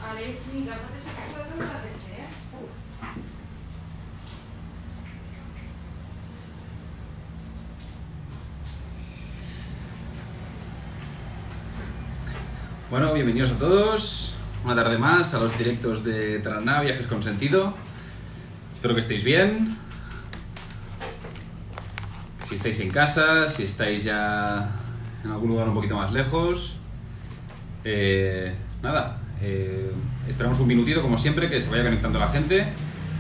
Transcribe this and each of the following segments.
Alex, mira, no te saques de la PC, ¿eh? Bueno, bienvenidos a todos. Una tarde más a los directos de Taraná, Viajes con Sentido. Espero que estéis bien. Si estáis en casa, si estáis ya en algún lugar un poquito más lejos. Esperamos un minutito, como siempre, que se vaya conectando la gente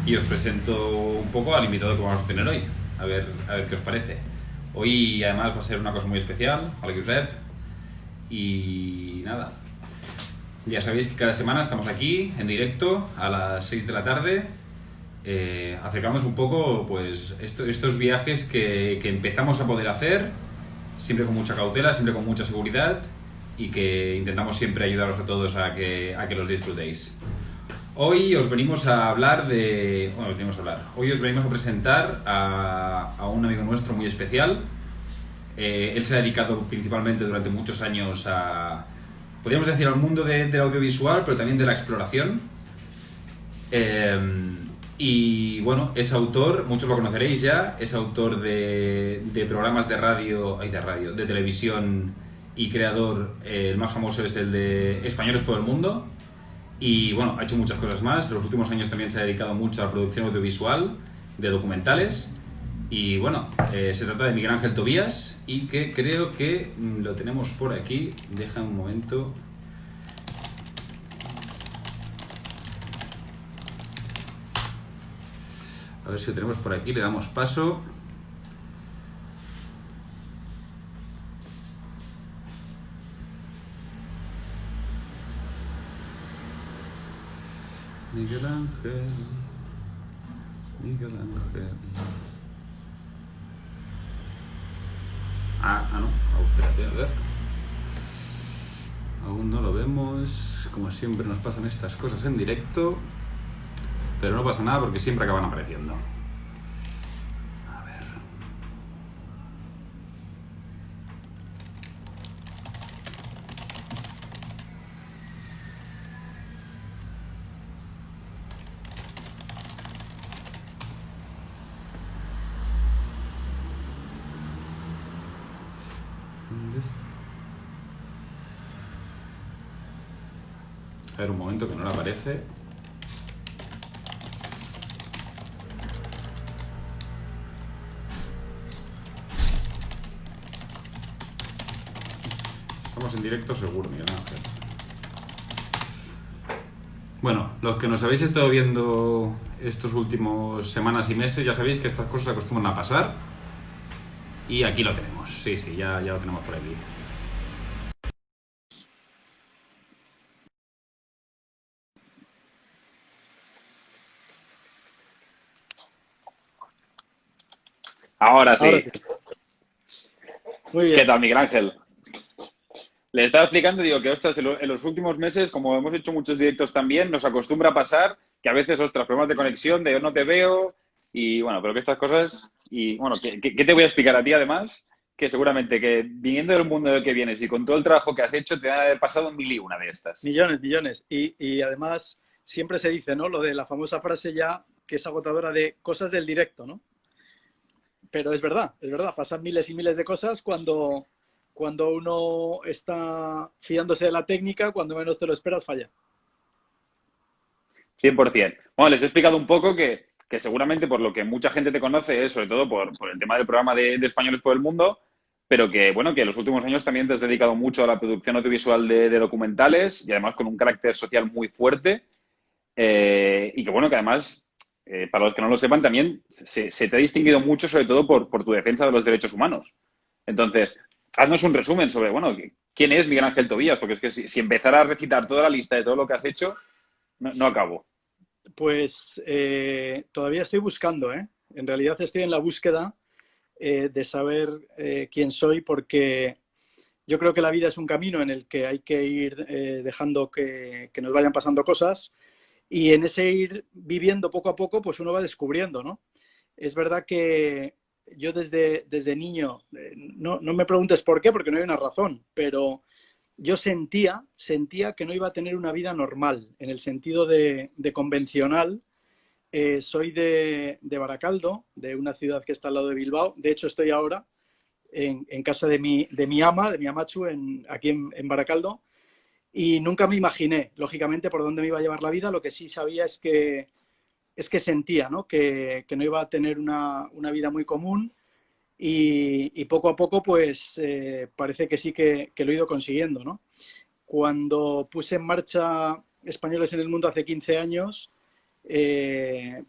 y os presento un poco al invitado que vamos a tener hoy. A ver qué os parece. Hoy, además, va a ser una cosa muy especial. Hola, Josep. Y nada, ya sabéis que cada semana estamos aquí en directo a las 6 de la tarde, acercándonos un poco pues estos viajes que empezamos a poder hacer, siempre con mucha cautela, siempre con mucha seguridad, y que intentamos siempre ayudaros a todos a que los disfrutéis. Hoy os venimos a hablar de... Hoy os venimos a presentar a un amigo nuestro muy especial. Él se ha dedicado principalmente durante muchos años a, podríamos decir, al mundo del audiovisual, pero también de la exploración. Y bueno, es autor, muchos lo conoceréis ya, es autor de programas de televisión, y creador, el más famoso es el de Españoles por el Mundo. Y bueno, ha hecho muchas cosas más. En los últimos años también se ha dedicado mucho a la producción audiovisual, de documentales. Y bueno, se trata de Miguel Ángel Tobías, y que creo que lo tenemos por aquí. Deja un momento. A ver si lo tenemos por aquí, le damos paso. Miguel Ángel. No, espérate, a ver. Aún no lo vemos. Como siempre nos pasan estas cosas en directo, pero no pasa nada porque siempre acaban apareciendo. A ver. A ver, un momento, que no le aparece. Estamos en directo seguro, Miguel Ángel. Bueno, los que nos habéis estado viendo estos últimos semanas y meses, ya sabéis que estas cosas acostumbran a pasar. Y aquí lo tenemos. Sí, ya lo tenemos por aquí. Ahora sí. Muy bien. ¿Qué tal, Miguel Ángel? Le estaba explicando, digo que, ostras, en los últimos meses, como hemos hecho muchos directos también, nos acostumbra a pasar que a veces, ostras, problemas de conexión, de yo no te veo, y bueno, pero que estas cosas, y bueno, ¿qué te voy a explicar a ti además? Que seguramente que viniendo del mundo del que vienes y con todo el trabajo que has hecho, te van a haber pasado 1001 de estas. Millones. Y además, siempre se dice, ¿no? Lo de la famosa frase ya que es agotadora de cosas del directo, ¿no? Pero es verdad, pasan miles y miles de cosas cuando uno está fiándose de la técnica, cuando menos te lo esperas, falla. 100%. Bueno, les he explicado un poco que seguramente por lo que mucha gente te conoce es sobre todo por el tema del programa de Españoles por el Mundo, pero que, bueno, que en los últimos años también te has dedicado mucho a la producción audiovisual de documentales y además con un carácter social muy fuerte, y que, bueno, que además, para los que no lo sepan, también se te ha distinguido mucho sobre todo por tu defensa de los derechos humanos. Entonces, haznos un resumen sobre, bueno, quién es Miguel Ángel Tobías, porque es que si empezara a recitar toda la lista de todo lo que has hecho, no acabo. Pues todavía estoy buscando, ¿eh? En realidad estoy en la búsqueda de saber quién soy, porque yo creo que la vida es un camino en el que hay que ir dejando que nos vayan pasando cosas, y en ese ir viviendo poco a poco, pues uno va descubriendo, ¿no? Es verdad que yo desde niño, no me preguntes por qué, porque no hay una razón, pero yo sentía que no iba a tener una vida normal, en el sentido de convencional. Soy de Baracaldo, de una ciudad que está al lado de Bilbao. De hecho, estoy ahora en casa de mi ama, de mi amachu, aquí en Baracaldo. Y nunca me imaginé, lógicamente, por dónde me iba a llevar la vida. Lo que sí sabía es que sentía, ¿no? Que no iba a tener una vida muy común. Y poco a poco, pues, parece que sí que lo he ido consiguiendo, ¿no? Cuando puse en marcha Españoles en el Mundo hace 15 años,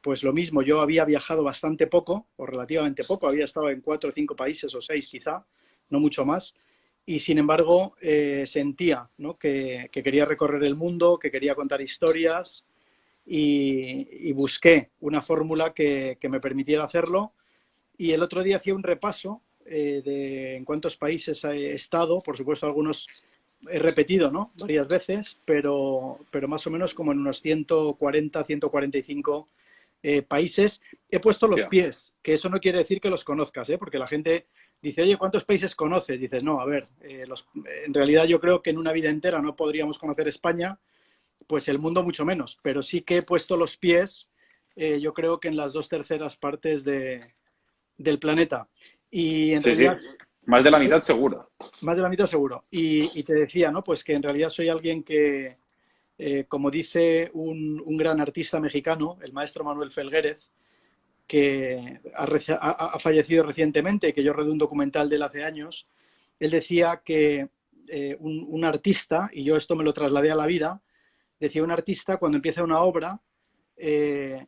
pues lo mismo, yo había viajado bastante poco, o relativamente poco, había estado en 4 o 5 países, o 6 quizá, no mucho más, y sin embargo sentía, ¿no? que quería recorrer el mundo, que quería contar historias, y busqué una fórmula que me permitiera hacerlo. Y el otro día hacía un repaso de en cuántos países he estado. Por supuesto, algunos he repetido, ¿no? Varias veces, pero más o menos como en unos 140, 145 países. He puesto los pies, que eso no quiere decir que los conozcas, porque la gente dice, oye, ¿cuántos países conoces? Dices, no, a ver, en realidad yo creo que en una vida entera no podríamos conocer España, pues el mundo mucho menos, pero sí que he puesto los pies, yo creo que en las 2/3 partes del planeta. Y en realidad... Sí, más de la mitad seguro. Más de la mitad seguro. Y te decía, ¿no? Pues que en realidad soy alguien que, como dice un gran artista mexicano, el maestro Manuel Felguérez, que ha fallecido recientemente, que yo rodé un documental de él hace años. Él decía que un artista, y yo esto me lo trasladé a la vida, decía un artista cuando empieza una obra,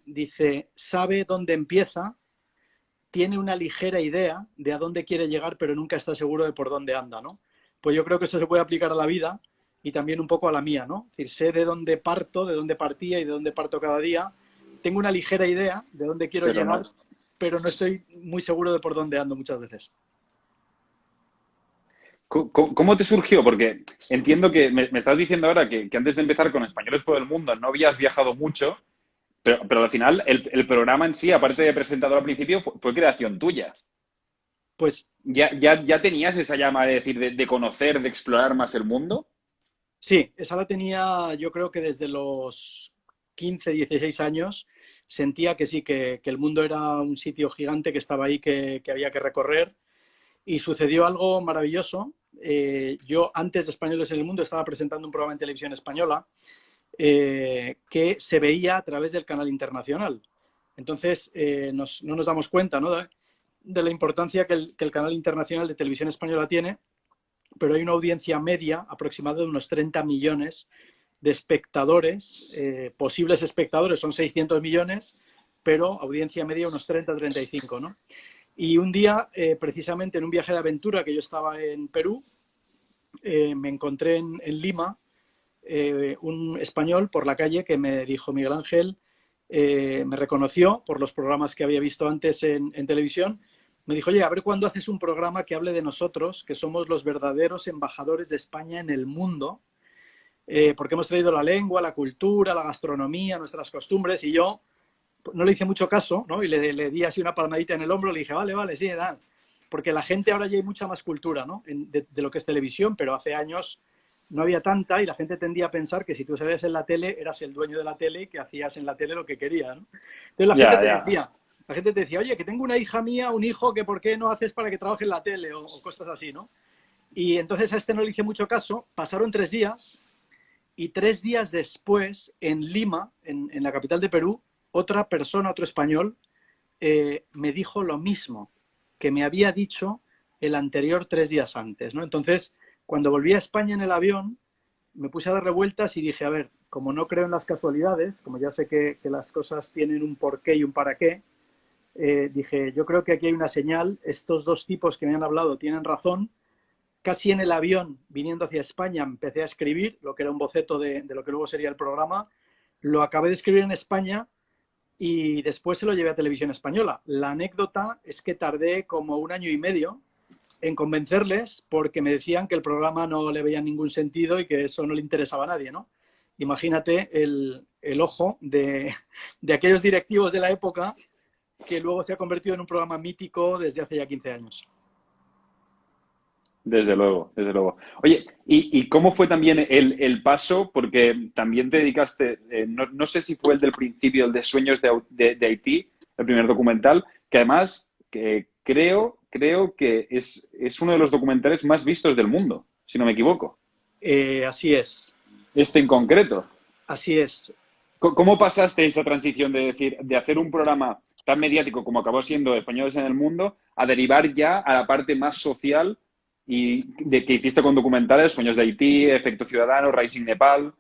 dice, sabe dónde empieza, tiene una ligera idea de a dónde quiere llegar, pero nunca está seguro de por dónde anda, ¿no? Pues yo creo que esto se puede aplicar a la vida y también un poco a la mía, ¿no? Es decir, sé de dónde parto, de dónde partía y de dónde parto cada día. Tengo una ligera idea de dónde quiero llegar, pero no estoy muy seguro de por dónde ando muchas veces. ¿Cómo te surgió? Porque entiendo que me estás diciendo ahora que antes de empezar con Españoles por el Mundo no habías viajado mucho, pero al final el programa en sí, aparte de presentador al principio, fue creación tuya. Pues ¿Ya tenías esa llama de decir, de conocer, de explorar más el mundo? sí, esa la tenía yo creo que desde los 15, 16 años. Sentía que sí, que el mundo era un sitio gigante que estaba ahí, que había que recorrer. Y sucedió algo maravilloso. Yo, antes de Españoles en el Mundo, estaba presentando un programa en televisión española que se veía a través del canal internacional. Entonces, no nos damos cuenta, ¿no? de la importancia que el canal internacional de televisión española tiene, pero hay una audiencia media aproximada de unos 30 millones de espectadores, posibles espectadores son 600 millones, pero audiencia media unos 30-35, ¿no? Y un día, precisamente en un viaje de aventura que yo estaba en Perú, me encontré en Lima un español por la calle que me dijo, Miguel Ángel, me reconoció por los programas que había visto antes en televisión. Me dijo, oye, a ver cuándo haces un programa que hable de nosotros, que somos los verdaderos embajadores de España en el mundo, porque hemos traído la lengua, la cultura, la gastronomía, nuestras costumbres. Y yo no le hice mucho caso, ¿no? Y le di así una palmadita en el hombro, le dije, vale, sí, dan. Porque la gente ahora ya hay mucha más cultura, ¿no? de lo que es televisión, pero hace años no había tanta y la gente tendía a pensar que si tú salías en la tele, eras el dueño de la tele y que hacías en la tele lo que querías, ¿no? Entonces la gente te decía, oye, que tengo una hija mía, un hijo, que ¿por qué no haces para que trabaje en la tele? O cosas así, ¿no? Y entonces a este no le hice mucho caso. Pasaron 3 días y 3 días después, en Lima, en la capital de Perú, otra persona, otro español, me dijo lo mismo que me había dicho el anterior 3 días antes, ¿no? Entonces, cuando volví a España en el avión, me puse a dar revueltas y dije, a ver, como no creo en las casualidades, como ya sé que las cosas tienen un porqué y un para qué, dije, yo creo que aquí hay una señal, estos 2 tipos que me han hablado tienen razón. Casi en el avión, viniendo hacia España, empecé a escribir lo que era un boceto de lo que luego sería el programa. Lo acabé de escribir en España y después se lo llevé a Televisión Española. La anécdota es que tardé como 1 año y medio en convencerles porque me decían que el programa no le veía ningún sentido y que eso no le interesaba a nadie, ¿no? Imagínate el ojo de aquellos directivos de la época que luego se ha convertido en un programa mítico desde hace ya 15 años. Desde luego, desde luego. Oye, ¿y cómo fue también el paso? Porque también te dedicaste, no sé si fue el del principio, el de Sueños de Haití, el primer documental, que además creo que es uno de los documentales más vistos del mundo, si no me equivoco. Así es, Este en concreto. así es. ¿Cómo pasaste esa transición de decir, de hacer un programa tan mediático como acabó siendo Españoles en el Mundo, a derivar ya a la parte más social y de que hiciste con documentales, Sueños de Haití, Efecto Ciudadano, Rising Nepal,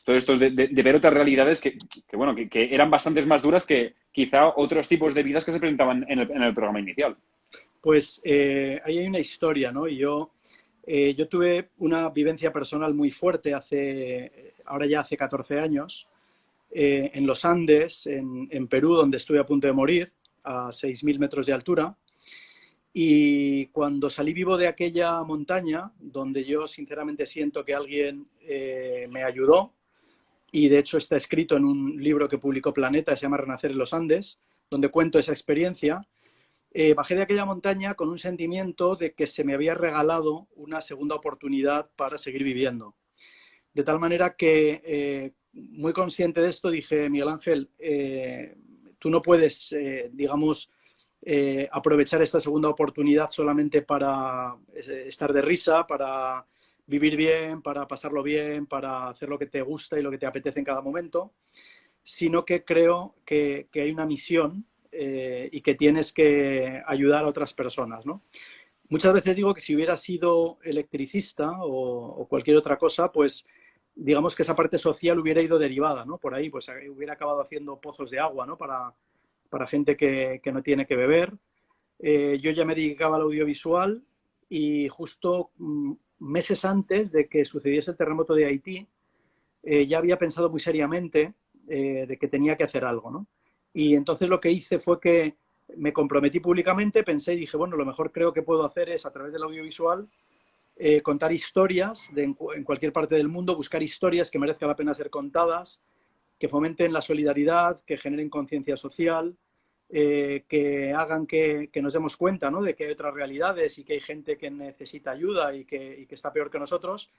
todo esto de ver otras realidades que eran bastantes más duras que quizá otros tipos de vidas que se presentaban en el programa inicial? Pues ahí hay una historia, ¿no? Y yo tuve una vivencia personal muy fuerte ahora ya hace 14 años, en los Andes, en Perú, donde estuve a punto de morir, a 6.000 metros de altura. Y cuando salí vivo de aquella montaña, donde yo sinceramente siento que alguien me ayudó, y de hecho está escrito en un libro que publicó Planeta, se llama Renacer en los Andes, donde cuento esa experiencia, bajé de aquella montaña con un sentimiento de que se me había regalado una segunda oportunidad para seguir viviendo. De tal manera que, muy consciente de esto, dije, Miguel Ángel, tú no puedes, digamos, aprovechar esta segunda oportunidad solamente para estar de risa, para vivir bien, para pasarlo bien, para hacer lo que te gusta y lo que te apetece en cada momento, sino que creo que hay una misión y que tienes que ayudar a otras personas, ¿no? Muchas veces digo que si hubiera sido electricista o cualquier otra cosa, pues digamos que esa parte social hubiera ido derivada, ¿no? Por ahí, pues hubiera acabado haciendo pozos de agua, ¿no? Para gente que no tiene que beber. Yo ya me dedicaba al audiovisual y justo meses antes de que sucediese el terremoto de Haití, ya había pensado muy seriamente de que tenía que hacer algo, ¿no? Y entonces lo que hice fue que me comprometí públicamente, pensé y dije, bueno, lo mejor creo que puedo hacer es a través del audiovisual contar historias en cualquier parte del mundo, buscar historias que merezca la pena ser contadas, que fomenten la solidaridad, que generen conciencia social, que hagan que nos demos cuenta, ¿no? De que hay otras realidades y que hay gente que necesita ayuda y que está peor que nosotros.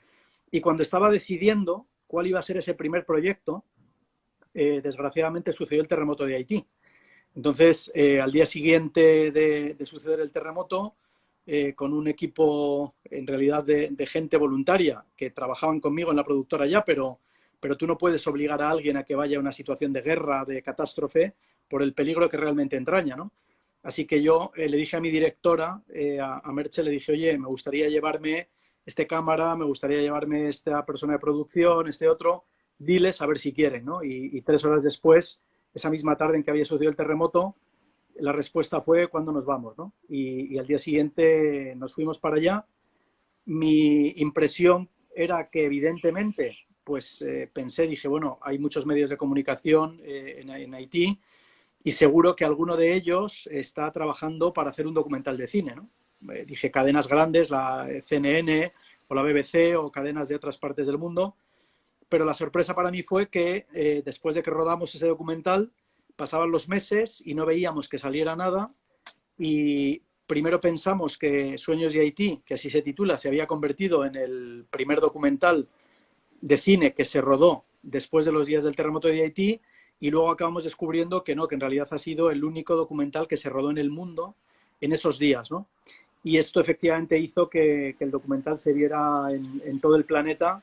Y cuando estaba decidiendo cuál iba a ser ese primer proyecto, desgraciadamente sucedió el terremoto de Haití. Entonces, al día siguiente de suceder el terremoto, con un equipo en realidad de gente voluntaria que trabajaban conmigo en la productora ya, pero tú no puedes obligar a alguien a que vaya a una situación de guerra, de catástrofe, por el peligro que realmente entraña, ¿no? Así que yo le dije a mi directora, a Merche, le dije, oye, me gustaría llevarme este cámara, me gustaría llevarme esta persona de producción, este otro, diles a ver si quieren, ¿no? Y 3 horas después, esa misma tarde en que había sucedido el terremoto, la respuesta fue ¿cuándo nos vamos?, ¿no? Y al día siguiente nos fuimos para allá. Mi impresión era que evidentemente, pues pensé, dije, bueno, hay muchos medios de comunicación en Haití y seguro que alguno de ellos está trabajando para hacer un documental de cine, ¿no? Dije cadenas grandes, la CNN o la BBC o cadenas de otras partes del mundo, pero la sorpresa para mí fue que después de que rodamos ese documental, pasaban los meses y no veíamos que saliera nada y primero pensamos que Sueños de Haití, que así se titula, se había convertido en el primer documental de cine que se rodó después de los días del terremoto de Haití y luego acabamos descubriendo que no, que en realidad ha sido el único documental que se rodó en el mundo en esos días, ¿no? Y esto efectivamente hizo que el documental se viera en todo el planeta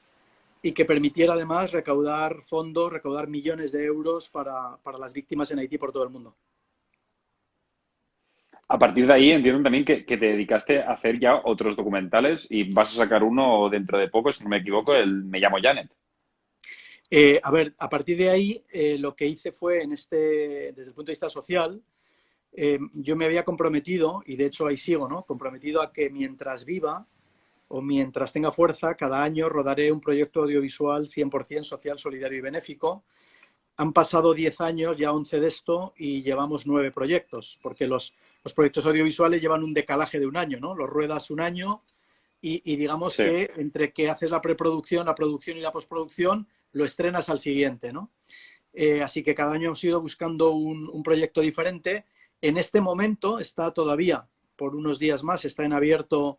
y que permitiera además recaudar fondos, recaudar millones de euros para las víctimas en Haití por todo el mundo. A partir de ahí entiendo también que te dedicaste a hacer ya otros documentales y vas a sacar uno dentro de poco, si no me equivoco, el Me llamo Janet. A ver, a partir de ahí lo que hice fue, desde el punto de vista social, yo me había comprometido, y de hecho ahí sigo, ¿no? Comprometido a que mientras viva o mientras tenga fuerza, cada año rodaré un proyecto audiovisual 100% social, solidario y benéfico. Han pasado 10 años, ya 11 de esto, y llevamos 9 proyectos, porque los proyectos audiovisuales llevan un decalaje de un año, ¿no? Los ruedas un año y digamos sí, que entre que haces la preproducción, la producción y la postproducción, lo estrenas al siguiente, ¿no? Así que cada año hemos ido buscando un proyecto diferente. En este momento está todavía, por unos días más, está en abierto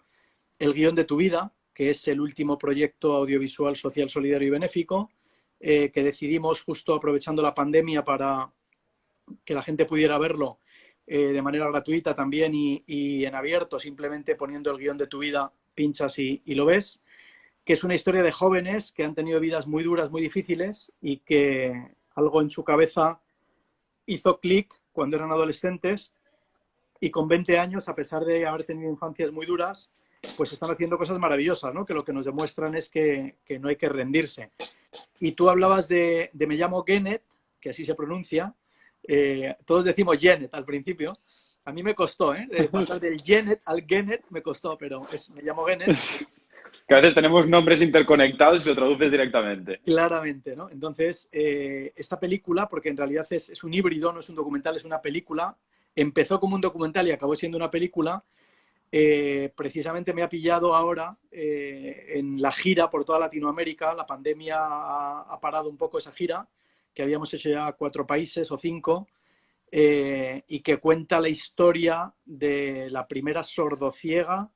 El guión de tu vida, que es el último proyecto audiovisual social, solidario y benéfico, que decidimos justo aprovechando la pandemia para que la gente pudiera verlo de manera gratuita también y en abierto, simplemente poniendo el guión de tu vida, pinchas y lo ves, que es una historia de jóvenes que han tenido vidas muy duras, muy difíciles y que algo en su cabeza hizo clic cuando eran adolescentes y con 20 años, a pesar de haber tenido infancias muy duras, pues están haciendo cosas maravillosas, ¿no? Que lo que nos demuestran es que no hay que rendirse. Y tú hablabas de Me llamo Genet, que así se pronuncia. Todos decimos Genet al principio. A mí me costó, pasar del Genet al Genet me costó, pero Me llamo Genet. Que a veces tenemos nombres interconectados y lo traduces directamente. Claramente, ¿no? Entonces, esta película, porque en realidad es un híbrido, no es un documental, es una película. Empezó como un documental y acabó siendo una película. Precisamente me ha pillado ahora en la gira por toda Latinoamérica. La pandemia ha parado un poco esa gira, que habíamos hecho ya 4 países o 5, y que cuenta la historia de la primera sordociega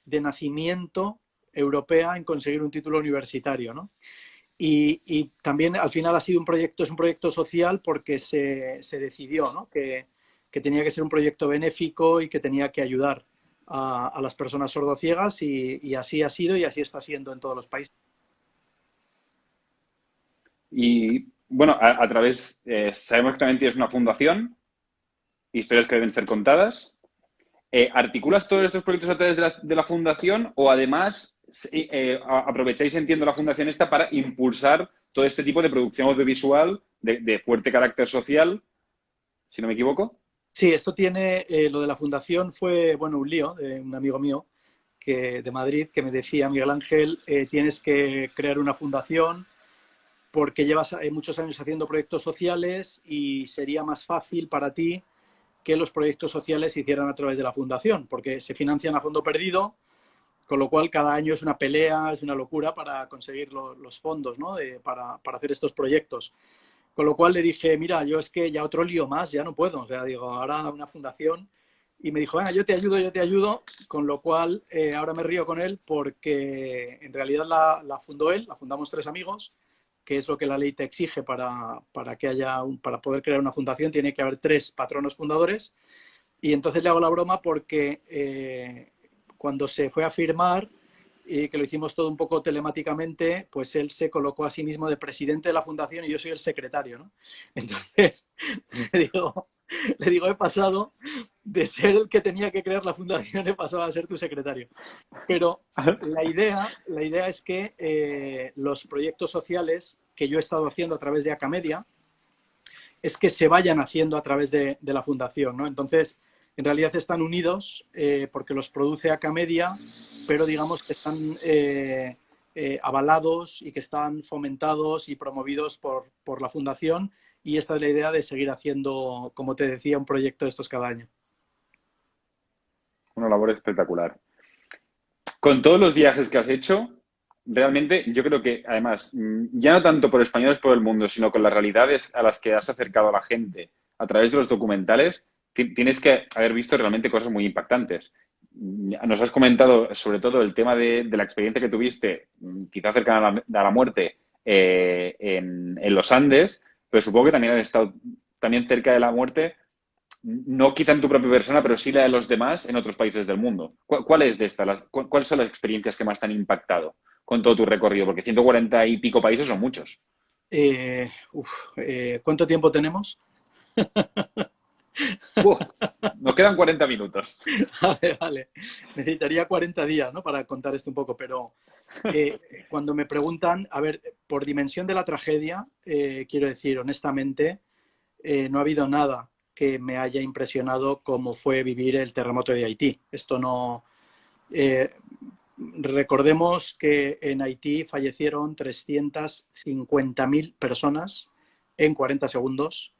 de nacimiento europea en conseguir un título universitario, ¿no? Y también al final es un proyecto social porque se decidió, ¿no? que tenía que ser un proyecto benéfico y que tenía que ayudar a las personas sordociegas y así ha sido y así está siendo en todos los países. Y bueno, a través, sabemos que también tienes una fundación, historias que deben ser contadas. ¿Articulas todos estos proyectos a través de la fundación o además aprovecháis, entiendo, la fundación esta para impulsar todo este tipo de producción audiovisual de fuerte carácter social, si no me equivoco? Sí, esto tiene, lo de la fundación fue, bueno, un lío de un amigo mío de Madrid que me decía, Miguel Ángel, tienes que crear una fundación porque llevas muchos años haciendo proyectos sociales y sería más fácil para ti que los proyectos sociales se hicieran a través de la fundación, porque se financian a fondo perdido, con lo cual cada año es una pelea, es una locura para conseguir los fondos, ¿no? para hacer estos proyectos. Con lo cual le dije, mira, yo es que ya otro lío más, ya no puedo. O sea, digo, ahora una fundación. Y me dijo, yo te ayudo. Con lo cual, ahora me río con él porque en realidad la fundó él, la fundamos 3 amigos, que es lo que la ley te exige para para poder crear una fundación, tiene que haber 3 patronos fundadores. Y entonces le hago la broma porque cuando se fue a firmar, que lo hicimos todo un poco telemáticamente, pues él se colocó a sí mismo de presidente de la fundación y yo soy el secretario, ¿no? Entonces, le digo, he pasado de ser el que tenía que crear la fundación, he pasado a ser tu secretario. Pero la idea es que los proyectos sociales que yo he estado haciendo a través de Acamedia es que se vayan haciendo a través de la fundación, ¿no? Entonces, en realidad están unidos porque los produce Acamedia, pero digamos que están avalados y que están fomentados y promovidos por la fundación, y esta es la idea de seguir haciendo, como te decía, un proyecto de estos cada año. Una labor espectacular. Con todos los viajes que has hecho, realmente yo creo que, además, ya no tanto por españoles por el mundo, sino con las realidades a las que has acercado a la gente a través de los documentales, tienes que haber visto realmente cosas muy impactantes. Nos has comentado sobre todo el tema de la experiencia que tuviste, quizá cercana a la muerte, en los Andes, pero supongo que también has estado también cerca de la muerte, no quizá en tu propia persona, pero sí la de los demás en otros países del mundo. ¿Cuáles son las experiencias que más te han impactado con todo tu recorrido? Porque 140 y pico países son muchos. ¿Cuánto tiempo tenemos? Nos quedan 40 minutos. Vale. Necesitaría 40 días, ¿no? Para contar esto un poco, pero cuando me preguntan, a ver, por dimensión de la tragedia, quiero decir, honestamente, no ha habido nada que me haya impresionado como fue vivir el terremoto de Haití. Esto no... recordemos que en Haití fallecieron 350.000 personas en 40 segundos,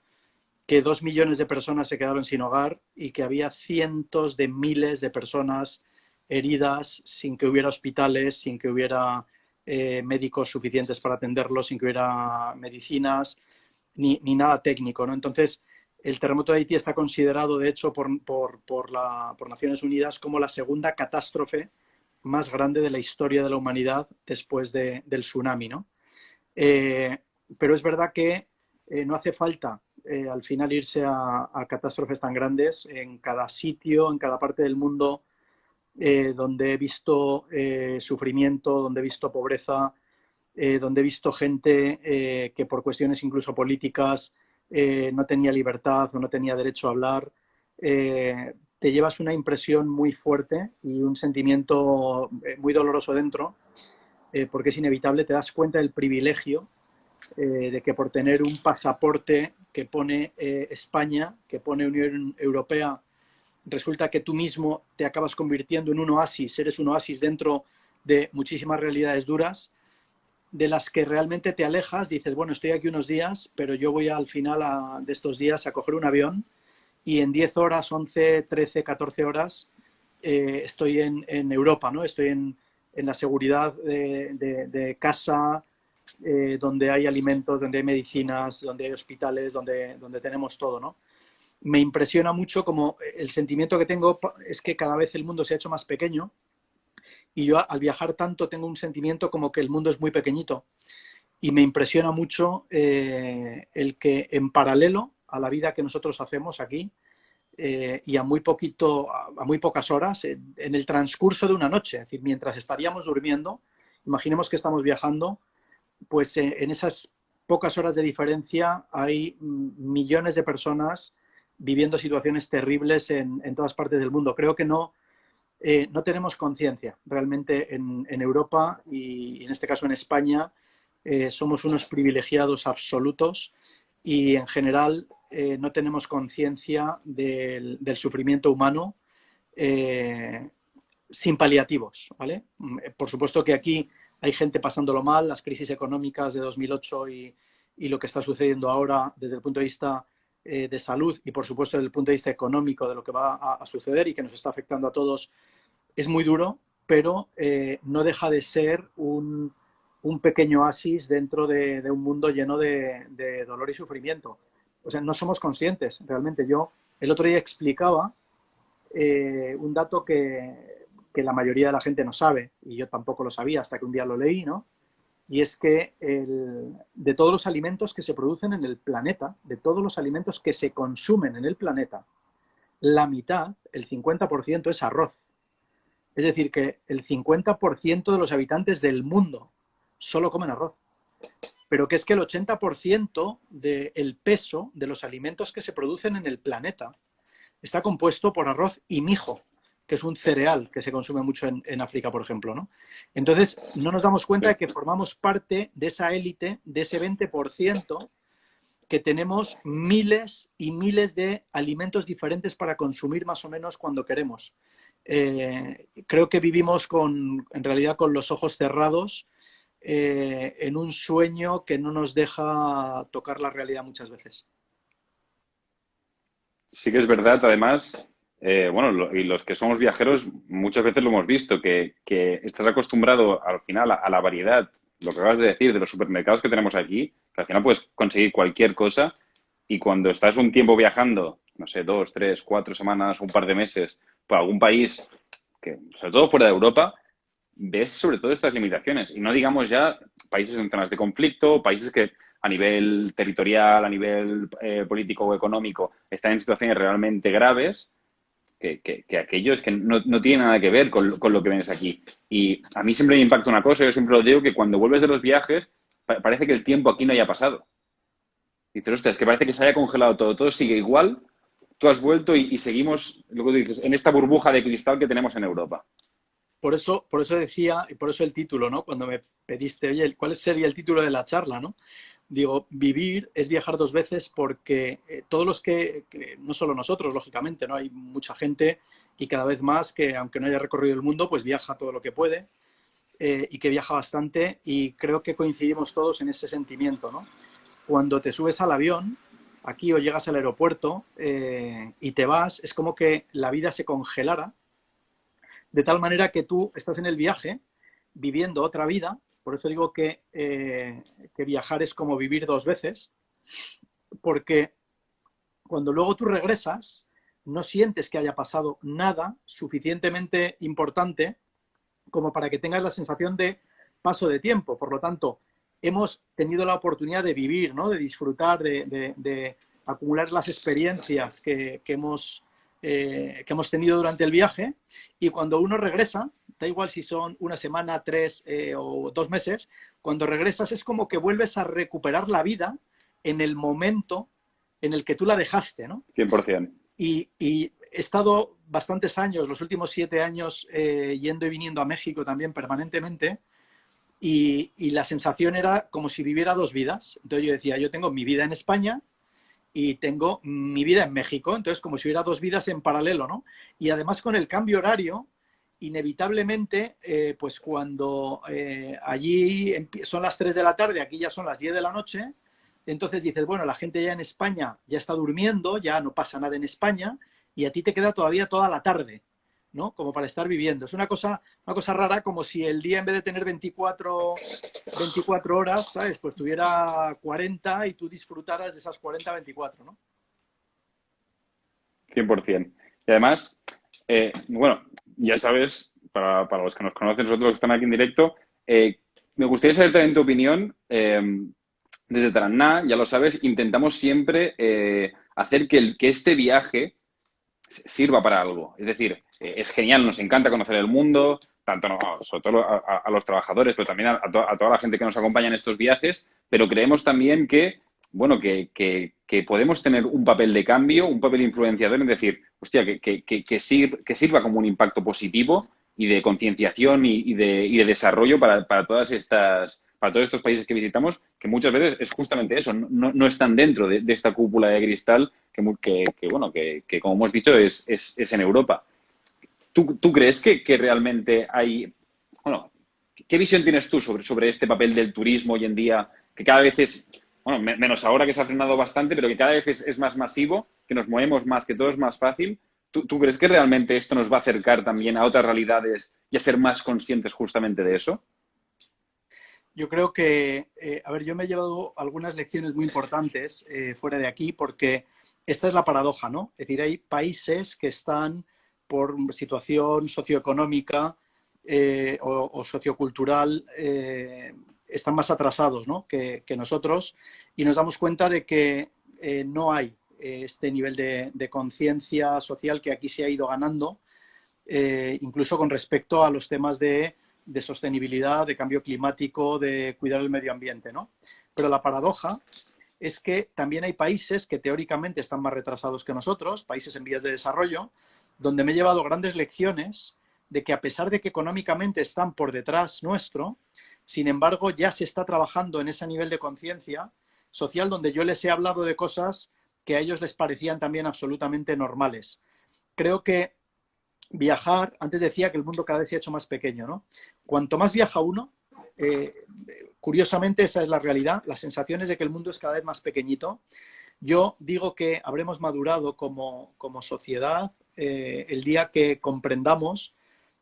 que 2 millones de personas se quedaron sin hogar y que había cientos de miles de personas heridas sin que hubiera hospitales, sin que hubiera médicos suficientes para atenderlos, sin que hubiera medicinas ni nada técnico, ¿no? Entonces, el terremoto de Haití está considerado, de hecho, por Naciones Unidas como la segunda catástrofe más grande de la historia de la humanidad después del tsunami, ¿no? Pero es verdad que no hace falta al final irse a catástrofes tan grandes. En cada sitio, en cada parte del mundo donde he visto sufrimiento, donde he visto pobreza, donde he visto gente que por cuestiones incluso políticas no tenía libertad o no tenía derecho a hablar, te llevas una impresión muy fuerte y un sentimiento muy doloroso dentro, porque es inevitable. Te das cuenta del privilegio de que por tener un pasaporte que pone España, que pone Unión Europea, resulta que tú mismo te acabas convirtiendo en un oasis, eres un oasis dentro de muchísimas realidades duras, de las que realmente te alejas. Dices, bueno, estoy aquí unos días, pero yo voy al final de estos días a coger un avión y en 10 horas, 11, 13, 14 horas estoy en Europa, ¿no? Estoy en la seguridad de casa, donde hay alimentos, donde hay medicinas, donde hay hospitales, donde tenemos todo, ¿no? Me impresiona mucho como el sentimiento que tengo es que cada vez el mundo se ha hecho más pequeño y yo al viajar tanto tengo un sentimiento como que el mundo es muy pequeñito y me impresiona mucho el que en paralelo a la vida que nosotros hacemos aquí y a muy pocas horas, en el transcurso de una noche, es decir, mientras estaríamos durmiendo, imaginemos que estamos viajando, pues en esas pocas horas de diferencia hay millones de personas viviendo situaciones terribles en todas partes del mundo. Creo que no tenemos conciencia realmente en Europa y en este caso en España. Somos unos privilegiados absolutos y en general no tenemos conciencia del sufrimiento humano sin paliativos, ¿vale? Por supuesto que aquí hay gente pasándolo mal, las crisis económicas de 2008 y lo que está sucediendo ahora desde el punto de vista de salud y por supuesto desde el punto de vista económico de lo que va a suceder y que nos está afectando a todos, es muy duro, pero no deja de ser un pequeño oasis dentro de un mundo lleno de dolor y sufrimiento. O sea, no somos conscientes realmente. Yo el otro día explicaba un dato que la mayoría de la gente no sabe, y yo tampoco lo sabía hasta que un día lo leí, ¿no? Y es que de todos los alimentos que se producen en el planeta, de todos los alimentos que se consumen en el planeta, la mitad, el 50%, es arroz. Es decir, que el 50% de los habitantes del mundo solo comen arroz. Pero que es que el 80% del peso de los alimentos que se producen en el planeta está compuesto por arroz y mijo, que es un cereal que se consume mucho en África, por ejemplo, ¿no? Entonces, no nos damos cuenta de que formamos parte de esa élite, de ese 20%, que tenemos miles y miles de alimentos diferentes para consumir más o menos cuando queremos. Creo que vivimos en realidad con los ojos cerrados en un sueño que no nos deja tocar la realidad muchas veces. Sí que es verdad, además, y los que somos viajeros muchas veces lo hemos visto, que estás acostumbrado al final a la variedad, lo que acabas de decir, de los supermercados que tenemos aquí, que al final puedes conseguir cualquier cosa y cuando estás un tiempo viajando, no sé, 2, 3, 4 semanas, un par de meses, por algún país, que sobre todo fuera de Europa, ves sobre todo estas limitaciones. Y no digamos ya países en zonas de conflicto, países que a nivel territorial, a nivel político o económico están en situaciones realmente graves, que aquellos que no tienen nada que ver con lo que ves aquí. Y a mí siempre me impacta una cosa, yo siempre lo digo, que cuando vuelves de los viajes parece que el tiempo aquí no haya pasado. Dices, ostras, es que parece que se haya congelado todo sigue igual, tú has vuelto y seguimos, lo que tú dices, en esta burbuja de cristal que tenemos en Europa. Por eso decía, y por eso el título, ¿no? Cuando me pediste, oye, ¿cuál sería el título de la charla, no? Digo, vivir es viajar dos veces porque todos los que, no solo nosotros, lógicamente, ¿no? Hay mucha gente y cada vez más que, aunque no haya recorrido el mundo, pues viaja todo lo que puede y que viaja bastante y creo que coincidimos todos en ese sentimiento, ¿no? Cuando te subes al avión, aquí o llegas al aeropuerto y te vas, es como que la vida se congelara, de tal manera que tú estás en el viaje viviendo otra vida. Por eso digo que viajar es como vivir dos veces, porque cuando luego tú regresas, no sientes que haya pasado nada suficientemente importante como para que tengas la sensación de paso de tiempo. Por lo tanto, hemos tenido la oportunidad de vivir, ¿no? De disfrutar, de acumular las experiencias que hemos tenido durante el viaje, y cuando uno regresa, da igual si son una semana, 3 o 2 meses, cuando regresas es como que vuelves a recuperar la vida en el momento en el que tú la dejaste, ¿no? 100%. Y he estado bastantes años, los últimos 7 años, yendo y viniendo a México también permanentemente, y la sensación era como si viviera 2 vidas. Entonces yo decía, yo tengo mi vida en España y tengo mi vida en México, entonces como si hubiera 2 vidas en paralelo, ¿no? Y además con el cambio horario, inevitablemente, pues cuando allí son las 3 de la tarde, aquí ya son las 10 de la noche, entonces dices, bueno, la gente ya en España ya está durmiendo, ya no pasa nada en España, y a ti te queda todavía toda la tarde, ¿no? Como para estar viviendo. Es una cosa rara, como si el día, en vez de tener 24 horas, ¿sabes? Pues tuviera 40 y tú disfrutaras de esas 40, 24, ¿no? 100%. Y además, bueno, ya sabes, para los que nos conocen, nosotros que están aquí en directo, me gustaría saber también tu opinión. Desde Taraná, ya lo sabes, intentamos siempre hacer que este viaje sirva para algo. Es decir, es genial, nos encanta conocer el mundo, tanto sobre todo a los trabajadores, pero también a toda la gente que nos acompaña en estos viajes, pero creemos también que, bueno, que podemos tener un papel de cambio, un papel influenciador, es decir, hostia, que sirva como un impacto positivo y de concienciación y de desarrollo para todos estos países que visitamos, que muchas veces es justamente eso, no están dentro de esta cúpula de cristal que como hemos dicho, es en Europa. ¿Tú crees que realmente hay... Bueno, ¿qué visión tienes tú sobre este papel del turismo hoy en día, que cada vez es... Bueno, menos ahora que se ha frenado bastante, pero que cada vez es más masivo, que nos movemos más, que todo es más fácil? ¿Tú crees que realmente esto nos va a acercar también a otras realidades y a ser más conscientes justamente de eso? Yo creo que, a ver, yo me he llevado algunas lecciones muy importantes fuera de aquí, porque esta es la paradoja, ¿no? Es decir, hay países que están por situación socioeconómica o sociocultural, están más atrasados, ¿no? que nosotros, y nos damos cuenta de que no hay este nivel de conciencia social que aquí se ha ido ganando, incluso con respecto a los temas de sostenibilidad, de cambio climático, de cuidar el medio ambiente, ¿no? Pero la paradoja es que también hay países que teóricamente están más retrasados que nosotros, países en vías de desarrollo, donde me he llevado grandes lecciones de que, a pesar de que económicamente están por detrás nuestro, sin embargo ya se está trabajando en ese nivel de conciencia social, donde yo les he hablado de cosas que a ellos les parecían también absolutamente normales. Creo que viajar, antes decía que el mundo cada vez se ha hecho más pequeño, ¿no? Cuanto más viaja uno, curiosamente esa es la realidad, la sensación es de que el mundo es cada vez más pequeñito. Yo digo que habremos madurado como sociedad el día que comprendamos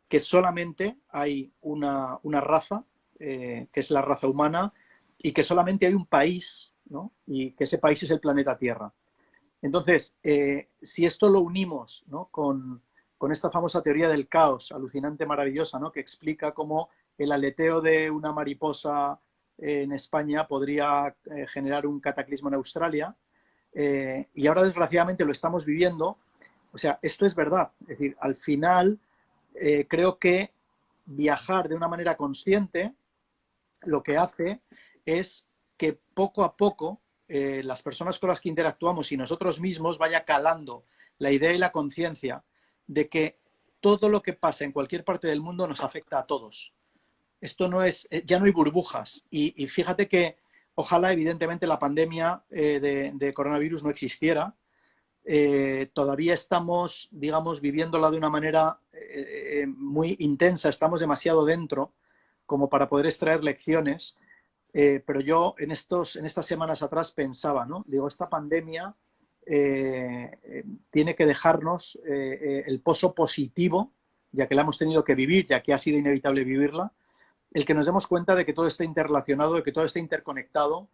que solamente hay una raza, que es la raza humana, y que solamente hay un país, ¿no? Y que ese país es el planeta Tierra. Entonces, si esto lo unimos, ¿no? con esta famosa teoría del caos, alucinante, maravillosa, ¿no? Que explica cómo el aleteo de una mariposa en España podría generar un cataclismo en Australia, y ahora desgraciadamente lo estamos viviendo. O sea, esto es verdad. Es decir, al final creo que viajar de una manera consciente lo que hace es que poco a poco las personas con las que interactuamos y nosotros mismos vaya calando la idea y la conciencia de que todo lo que pasa en cualquier parte del mundo nos afecta a todos. Esto no es, ya no hay burbujas. Y fíjate que ojalá, evidentemente, la pandemia de coronavirus no existiera. Todavía estamos, digamos, viviéndola de una manera muy intensa. Estamos demasiado dentro como para poder extraer lecciones. Pero yo en estas semanas atrás pensaba, ¿no? Digo, esta pandemia tiene que dejarnos el pozo positivo, ya que la hemos tenido que vivir, ya que ha sido inevitable vivirla, el que nos demos cuenta de que todo está interrelacionado, de que todo está interconectado,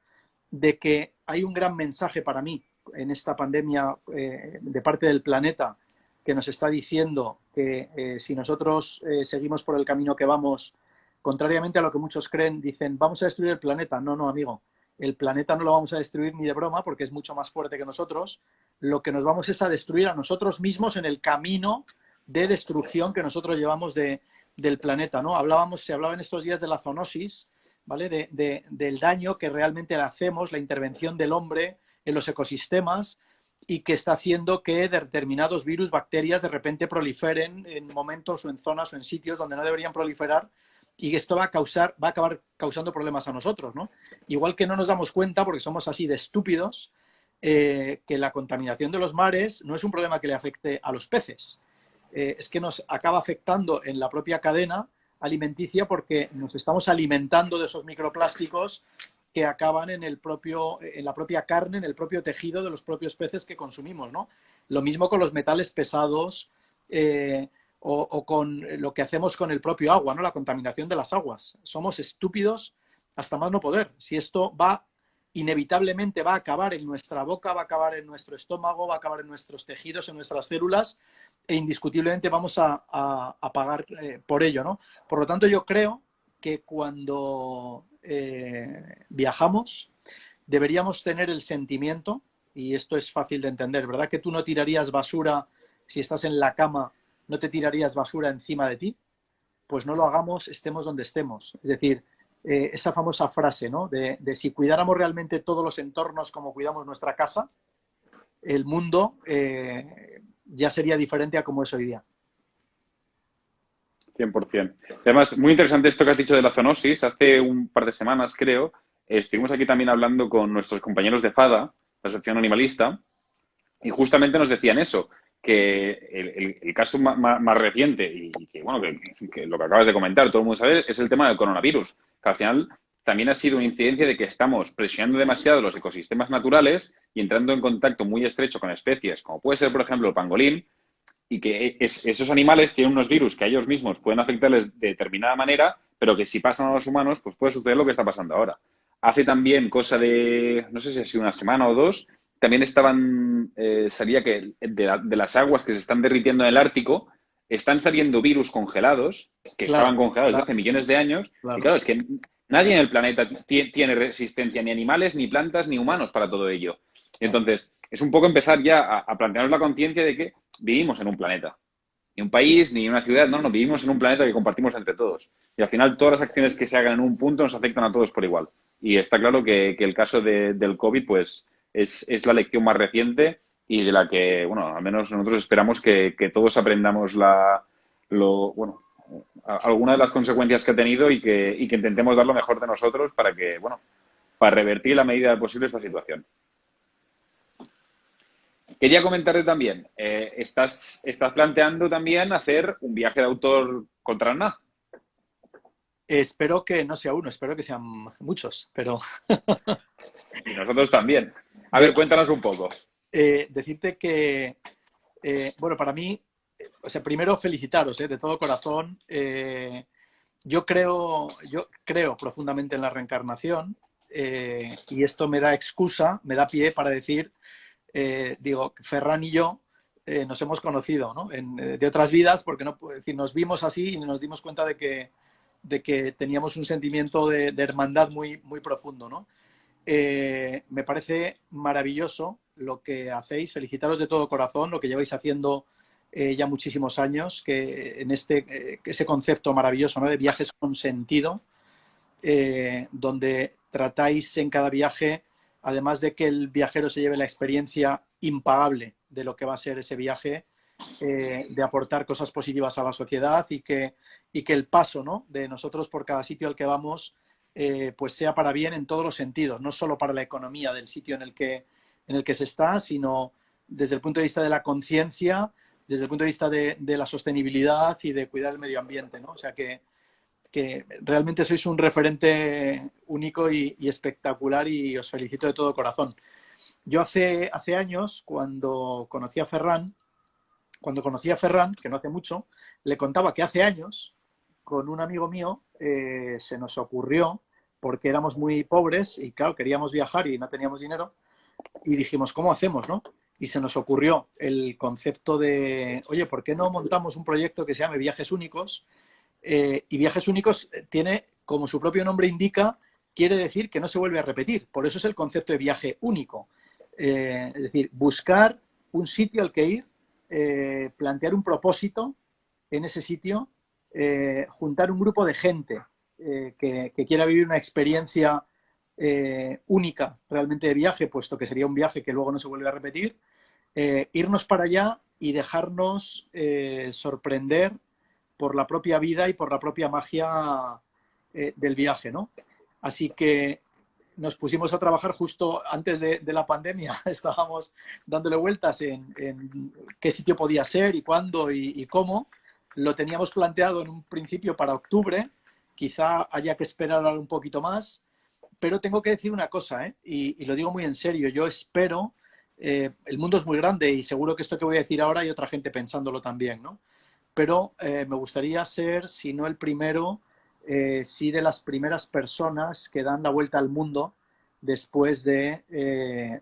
de que hay un gran mensaje para mí en esta pandemia de parte del planeta, que nos está diciendo que si nosotros seguimos por el camino que vamos, contrariamente a lo que muchos creen, dicen, vamos a destruir el planeta. No, no, amigo. El planeta no lo vamos a destruir ni de broma porque es mucho más fuerte que nosotros. Lo que nos vamos es a destruir a nosotros mismos en el camino de destrucción que nosotros llevamos del planeta, ¿no? Se hablaba en estos días de la zoonosis, ¿vale? Del daño que realmente le hacemos, la intervención del hombre en los ecosistemas y que está haciendo que determinados virus, bacterias, de repente proliferen en momentos o en zonas o en sitios donde no deberían proliferar, y esto va a acabar causando problemas a nosotros, ¿no? Igual que no nos damos cuenta, porque somos así de estúpidos, que la contaminación de los mares no es un problema que le afecte a los peces. Es que nos acaba afectando en la propia cadena alimenticia porque nos estamos alimentando de esos microplásticos que acaban en la propia carne, en el propio tejido de los propios peces que consumimos, ¿no? Lo mismo con los metales pesados, o con lo que hacemos con el propio agua, ¿no? La contaminación de las aguas. Somos estúpidos hasta más no poder. Si esto inevitablemente va a acabar en nuestra boca, va a acabar en nuestro estómago, va a acabar en nuestros tejidos, en nuestras células, e indiscutiblemente vamos a pagar por ello, ¿no? Por lo tanto, yo creo que cuando viajamos deberíamos tener el sentimiento, y esto es fácil de entender, ¿verdad? Que tú no tirarías basura si estás en la cama, no te tirarías basura encima de ti. Pues no lo hagamos, estemos donde estemos. Es decir, esa famosa frase, ¿no? De si cuidáramos realmente todos los entornos como cuidamos nuestra casa, el mundo ya sería diferente a como es hoy día. 100%. Además, muy interesante esto que has dicho de la zoonosis. Hace un par de semanas, creo, estuvimos aquí también hablando con nuestros compañeros de FADA, la Asociación Animalista, y justamente nos decían eso, que el caso más reciente, y que, bueno, que lo que acabas de comentar, todo el mundo sabe, es el tema del coronavirus, que al final también ha sido una incidencia de que estamos presionando demasiado los ecosistemas naturales y entrando en contacto muy estrecho con especies, como puede ser, por ejemplo, el pangolín, y que esos animales tienen unos virus que a ellos mismos pueden afectarles de determinada manera, pero que si pasan a los humanos, pues puede suceder lo que está pasando ahora. Hace también cosa de, no sé si ha sido una semana o dos, también salía que de las aguas que se están derritiendo en el Ártico, están saliendo virus congelados, que estaban congelados desde hace millones de años, y claro, es que nadie en el planeta tiene resistencia, ni animales, ni plantas, ni humanos para todo ello. Entonces, es un poco empezar ya a plantearnos la conciencia de que vivimos en un planeta. Ni un país, ni una ciudad, no, vivimos en un planeta que compartimos entre todos. Y al final todas las acciones que se hagan en un punto nos afectan a todos por igual. Y está claro que el caso del COVID, pues, es la lección más reciente y de la que, bueno, al menos nosotros esperamos que todos aprendamos alguna de las consecuencias que ha tenido y que intentemos dar lo mejor de nosotros para que, bueno, para revertir la medida posible esta situación. Quería comentarte también, estás planteando también hacer un viaje de autor contra el NA. Espero que no sea uno, espero que sean muchos, pero... Y nosotros también. A ver, cuéntanos un poco. Decirte que, bueno, para mí, o sea, primero felicitaros, de todo corazón. Yo creo profundamente en la reencarnación, y esto me da excusa, me da pie para decir, digo, Ferran y yo nos hemos conocido, ¿no? De otras vidas, porque no puedo decir, nos vimos así y nos dimos cuenta de que teníamos un sentimiento de hermandad muy, muy profundo, ¿no? Me parece maravilloso lo que hacéis, felicitaros de todo corazón, lo que lleváis haciendo ya muchísimos años, que en ese concepto maravilloso, ¿no? De viajes con sentido, donde tratáis en cada viaje, además de que el viajero se lleve la experiencia impagable de lo que va a ser ese viaje, de aportar cosas positivas a la sociedad y que el paso, ¿no? De nosotros por cada sitio al que vamos pues sea para bien en todos los sentidos, no solo para la economía del sitio en el que se está, sino desde el punto de vista de la conciencia, desde el punto de vista de la sostenibilidad y de cuidar el medio ambiente, ¿no? O sea que realmente sois un referente único y espectacular y os felicito de todo corazón. Yo hace años, cuando conocí a Ferran, que no hace mucho, le contaba que hace años, con un amigo mío, se nos ocurrió, porque éramos muy pobres y claro, queríamos viajar y no teníamos dinero, y dijimos, ¿cómo hacemos, no? y se nos ocurrió el concepto de, oye, ¿por qué no montamos un proyecto que se llame Viajes Únicos? Y Viajes Únicos tiene, como su propio nombre indica, quiere decir que no se vuelve a repetir. Por eso es el concepto de viaje único. Es decir, buscar un sitio al que ir, plantear un propósito en ese sitio, juntar un grupo de gente que quiera vivir una experiencia única realmente de viaje, puesto que sería un viaje que luego no se vuelve a repetir, irnos para allá y dejarnos sorprender por la propia vida y por la propia magia del viaje, ¿no? Así que nos pusimos a trabajar justo antes de la pandemia. Estábamos dándole vueltas en qué sitio podía ser y cuándo y cómo. Lo teníamos planteado en un principio para octubre. Quizá haya que esperar un poquito más. Pero tengo que decir una cosa, y lo digo muy en serio. Yo espero, el mundo es muy grande y seguro que esto que voy a decir ahora hay otra gente pensándolo también, ¿no? Pero me gustaría ser, si no el primero, sí de las primeras personas que dan la vuelta al mundo después de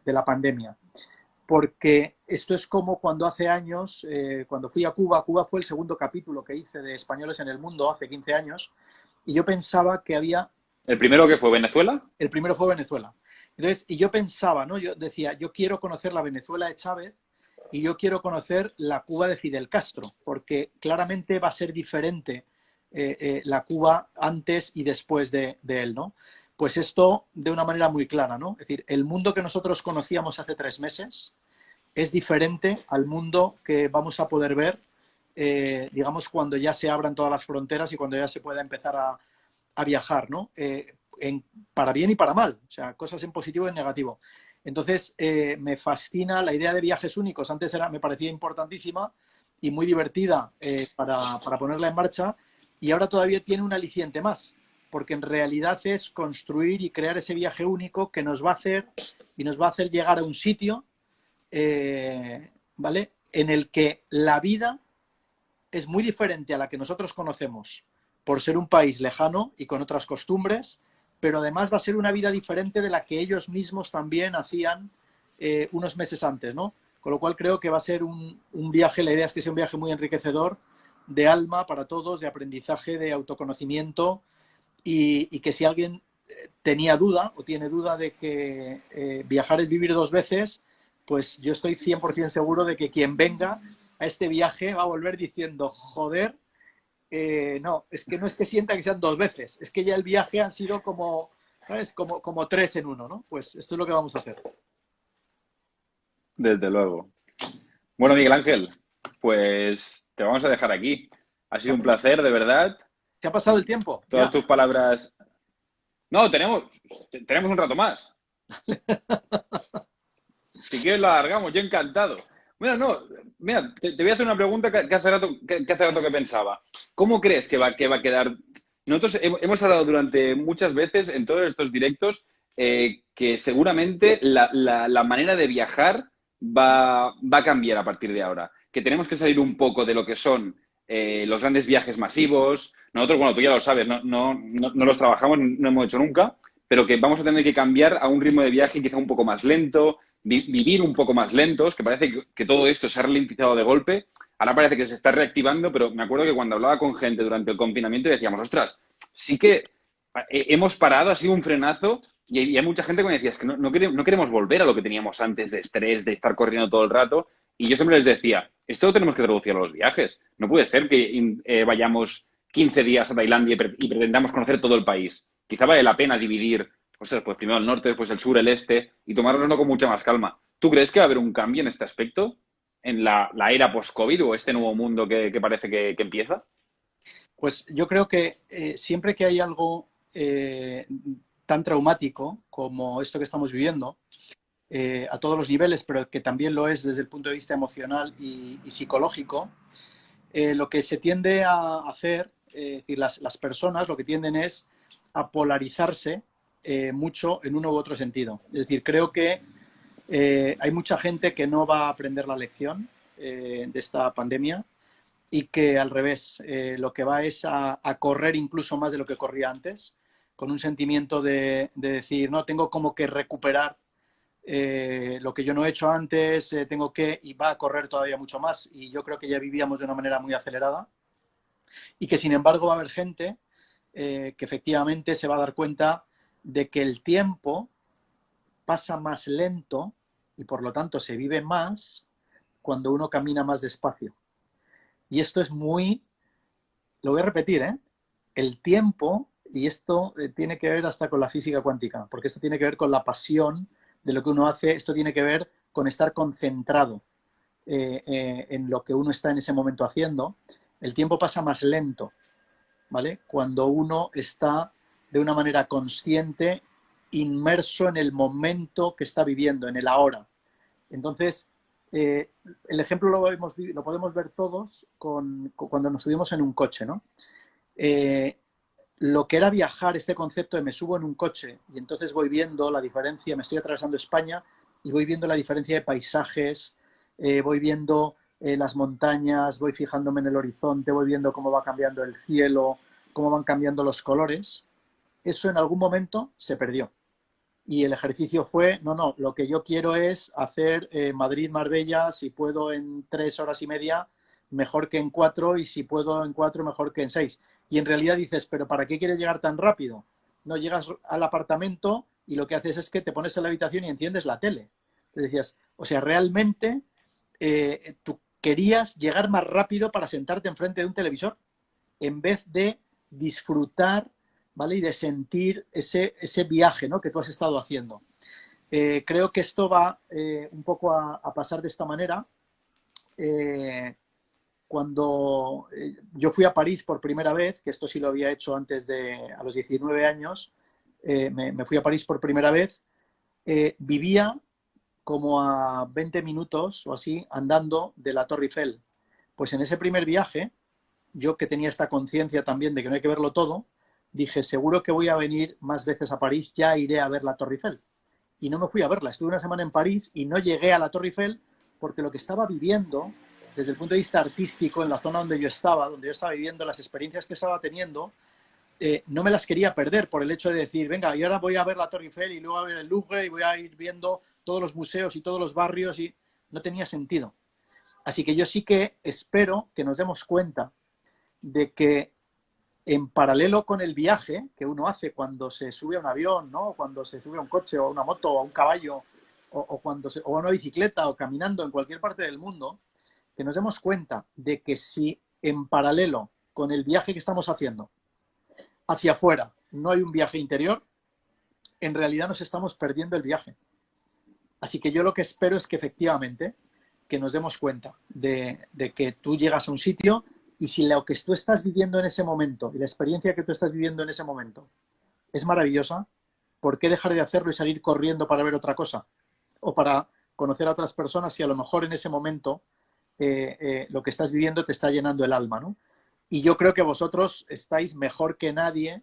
la pandemia. Porque esto es como cuando hace años, cuando fui a Cuba. Cuba fue el segundo capítulo que hice de Españoles en el Mundo hace 15 años, y yo pensaba que había... ¿El primero que fue Venezuela? El primero fue Venezuela. Entonces, y yo pensaba, ¿no? Yo decía, yo quiero conocer la Venezuela de Chávez y yo quiero conocer la Cuba de Fidel Castro, porque claramente va a ser diferente la Cuba antes y después de él, ¿no? Pues esto de una manera muy clara, ¿no? Es decir, el mundo que nosotros conocíamos hace 3 meses es diferente al mundo que vamos a poder ver, digamos, cuando ya se abran todas las fronteras y cuando ya se pueda empezar a viajar, ¿no? Para bien y para mal, o sea, cosas en positivo y en negativo. Entonces, me fascina la idea de viajes únicos. Antes me parecía importantísima y muy divertida para ponerla en marcha, y ahora todavía tiene un aliciente más, porque en realidad es construir y crear ese viaje único que nos va a hacer llegar a un sitio, ¿vale?, en el que la vida es muy diferente a la que nosotros conocemos por ser un país lejano y con otras costumbres, pero además va a ser una vida diferente de la que ellos mismos también hacían unos meses antes, ¿no? Con lo cual creo que va a ser un viaje, la idea es que sea un viaje muy enriquecedor, de alma para todos, de aprendizaje, de autoconocimiento, y que si alguien tenía duda o tiene duda de que viajar es vivir 2 veces, pues yo estoy 100% seguro de que quien venga a este viaje va a volver diciendo, joder, no, es que no es que sienta que sean 2 veces, es que ya el viaje han sido como, ¿sabes? Como 3 en 1, ¿no? Pues esto es lo que vamos a hacer. Desde luego. Bueno, Miguel Ángel, pues te vamos a dejar aquí. Ha sido un placer, de verdad. ¿Se ha pasado el tiempo? Todas Ya. tus palabras... No, tenemos un rato más. Si quieres lo alargamos, yo encantado. Mira, no, mira, te voy a hacer una pregunta que hace rato que pensaba. ¿Cómo crees que va a quedar? Nosotros hemos hablado durante muchas veces en todos estos directos que seguramente la manera de viajar va a cambiar a partir de ahora. Que tenemos que salir un poco de lo que son los grandes viajes masivos. Nosotros, bueno, tú ya lo sabes, no los trabajamos, no hemos hecho nunca, pero que vamos a tener que cambiar a un ritmo de viaje quizá un poco más lento, vivir un poco más lentos, que parece que todo esto se ha ralentizado de golpe. Ahora parece que se está reactivando, pero me acuerdo que cuando hablaba con gente durante el confinamiento decíamos, ostras, sí que hemos parado, ha sido un frenazo, y hay mucha gente que me decía, es que no queremos volver a lo que teníamos antes de estrés, de estar corriendo todo el rato. Y yo siempre les decía, esto lo tenemos que traducir a los viajes. No puede ser que vayamos 15 días a Tailandia y pretendamos conocer todo el país. Quizá vale la pena dividir, ostras, pues primero el norte, después el sur, el este, y tomárnoslo con mucha más calma. ¿Tú crees que va a haber un cambio en este aspecto? ¿En la era post-COVID o este nuevo mundo que parece que empieza? Pues yo creo que siempre que hay algo tan traumático como esto que estamos viviendo, a todos los niveles, pero que también lo es desde el punto de vista emocional y psicológico, lo que se tiende a hacer, las personas lo que tienden es a polarizarse mucho en uno u otro sentido. Es decir, creo que hay mucha gente que no va a aprender la lección de esta pandemia y que al revés, lo que va es a correr incluso más de lo que corría antes, con un sentimiento de decir, no, tengo como que recuperar lo que yo no he hecho antes, tengo que, y va a correr todavía mucho más, y yo creo que ya vivíamos de una manera muy acelerada, y que sin embargo va a haber gente que efectivamente se va a dar cuenta de que el tiempo pasa más lento y por lo tanto se vive más cuando uno camina más despacio. Y esto es muy, lo voy a repetir, el tiempo, y esto tiene que ver hasta con la física cuántica, porque esto tiene que ver con la pasión de lo que uno hace, esto tiene que ver con estar concentrado en lo que uno está en ese momento haciendo. El tiempo pasa más lento, ¿vale? Cuando uno está de una manera consciente, inmerso en el momento que está viviendo, en el ahora. Entonces, el ejemplo lo podemos ver todos cuando nos subimos en un coche, ¿no? Lo que era viajar, este concepto de me subo en un coche y entonces voy viendo la diferencia, me estoy atravesando España y voy viendo la diferencia de paisajes, voy viendo las montañas, voy fijándome en el horizonte, voy viendo cómo va cambiando el cielo, cómo van cambiando los colores. Eso en algún momento se perdió. Y el ejercicio fue, no, lo que yo quiero es hacer Madrid-Marbella, si puedo en 3 horas y media, mejor que en 4, y si puedo en 4, mejor que en 6. Y en realidad dices, ¿pero para qué quieres llegar tan rápido? No, llegas al apartamento y lo que haces es que te pones en la habitación y enciendes la tele. Entonces decías, o sea, realmente tú querías llegar más rápido para sentarte enfrente de un televisor en vez de disfrutar, ¿vale? Y de sentir ese viaje, ¿no? Que tú has estado haciendo. Creo que esto va un poco a pasar de esta manera. Cuando yo fui a París por primera vez, que esto sí lo había hecho antes a los 19 años, me fui a París por primera vez, vivía como a 20 minutos o así andando de la Torre Eiffel. Pues en ese primer viaje, yo que tenía esta conciencia también de que no hay que verlo todo, dije, seguro que voy a venir más veces a París, ya iré a ver la Torre Eiffel. Y no me fui a verla, estuve una semana en París y no llegué a la Torre Eiffel porque lo que estaba viviendo, desde el punto de vista artístico, en la zona donde yo estaba viviendo, las experiencias que estaba teniendo, no me las quería perder por el hecho de decir, venga, y ahora voy a ver la Torre Eiffel y luego a ver el Louvre y voy a ir viendo todos los museos y todos los barrios, y no tenía sentido. Así que yo sí que espero que nos demos cuenta de que en paralelo con el viaje que uno hace cuando se sube a un avión, ¿no? Cuando se sube a un coche o a una moto o a un caballo o a una bicicleta o caminando en cualquier parte del mundo, que nos demos cuenta de que si en paralelo con el viaje que estamos haciendo hacia afuera no hay un viaje interior, en realidad nos estamos perdiendo el viaje. Así que yo lo que espero es que efectivamente que nos demos cuenta de que tú llegas a un sitio y si lo que tú estás viviendo en ese momento y la experiencia que tú estás viviendo en ese momento es maravillosa, ¿por qué dejar de hacerlo y salir corriendo para ver otra cosa? O para conocer a otras personas si a lo mejor en ese momento lo que estás viviendo te está llenando el alma, ¿no? Y yo creo que vosotros estáis mejor que nadie,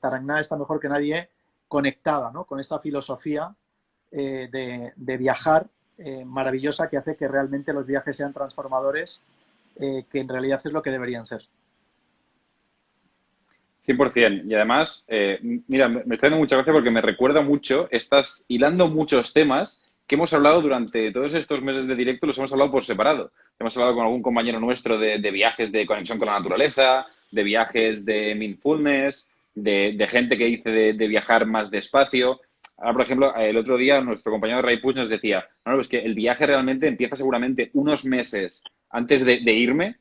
Tarancná está mejor que nadie conectada, ¿no? Con esta filosofía de viajar maravillosa que hace que realmente los viajes sean transformadores, que en realidad es lo que deberían ser. 100%. Y además, mira, me está dando mucha gracia porque me recuerda mucho, estás hilando muchos temas que hemos hablado durante todos estos meses de directo, los hemos hablado por separado. Hemos hablado con algún compañero nuestro de viajes de conexión con la naturaleza, de viajes de mindfulness, de gente que dice de viajar más despacio. Ahora, por ejemplo, el otro día nuestro compañero Ray Puig nos decía, no, es que el viaje realmente empieza seguramente unos meses antes de irme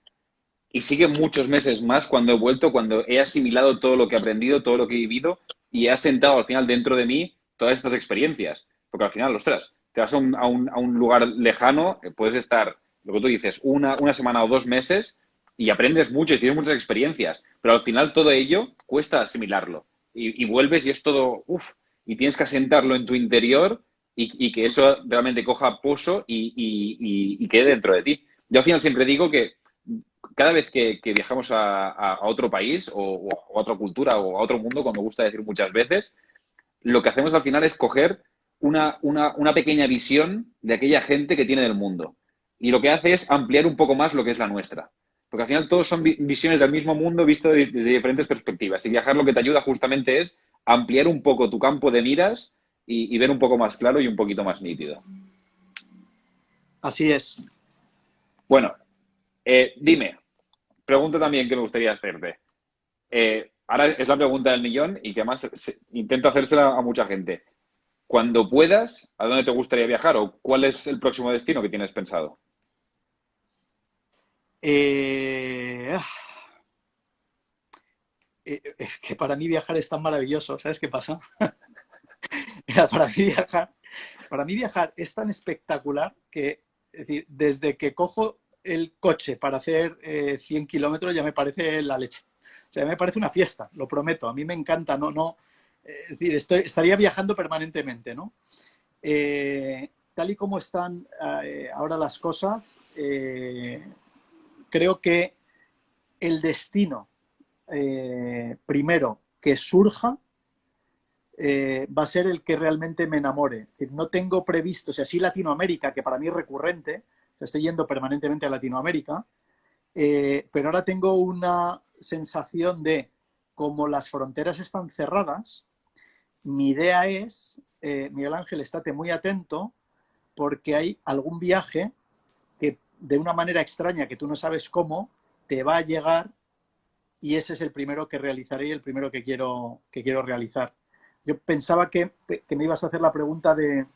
y sigue muchos meses más cuando he vuelto, cuando he asimilado todo lo que he aprendido, todo lo que he vivido y he asentado al final dentro de mí todas estas experiencias. Porque al final, ostras, te vas a un lugar lejano, puedes estar, lo que tú dices, una semana o 2 meses y aprendes mucho y tienes muchas experiencias. Pero al final todo ello cuesta asimilarlo. Y vuelves y es todo, y tienes que asentarlo en tu interior y que eso realmente coja poso y quede dentro de ti. Yo al final siempre digo que cada vez que viajamos a otro país o a otra cultura o a otro mundo, como me gusta decir muchas veces, lo que hacemos al final es coger una pequeña visión de aquella gente que tiene del mundo. Y lo que hace es ampliar un poco más lo que es la nuestra. Porque al final todos son visiones del mismo mundo visto desde diferentes perspectivas. Y viajar lo que te ayuda justamente es ampliar un poco tu campo de miras y ver un poco más claro y un poquito más nítido. Así es. Bueno, dime, pregunta también que me gustaría hacerte. Ahora es la pregunta del millón y que además intento hacérsela a mucha gente. Cuando puedas, ¿a dónde te gustaría viajar o cuál es el próximo destino que tienes pensado? Eh, ah, es que para mí viajar es tan maravilloso, ¿sabes qué pasa? Mira, para mí viajar es tan espectacular que, es decir, desde que cojo el coche para hacer 100 kilómetros ya me parece la leche. O sea, me parece una fiesta, lo prometo. A mí me encanta, es decir, estaría viajando permanentemente, ¿no? Tal y como están ahora las cosas, creo que el destino primero que surja va a ser el que realmente me enamore. Es decir, no tengo previsto, o sea, sí Latinoamérica, que para mí es recurrente, o sea, estoy yendo permanentemente a Latinoamérica, pero ahora tengo una sensación de, como las fronteras están cerradas, mi idea es, Miguel Ángel, estate muy atento, porque hay algún viaje que de una manera extraña, que tú no sabes cómo, te va a llegar y ese es el primero que realizaré y el primero que quiero realizar. Yo pensaba que me ibas a hacer la pregunta de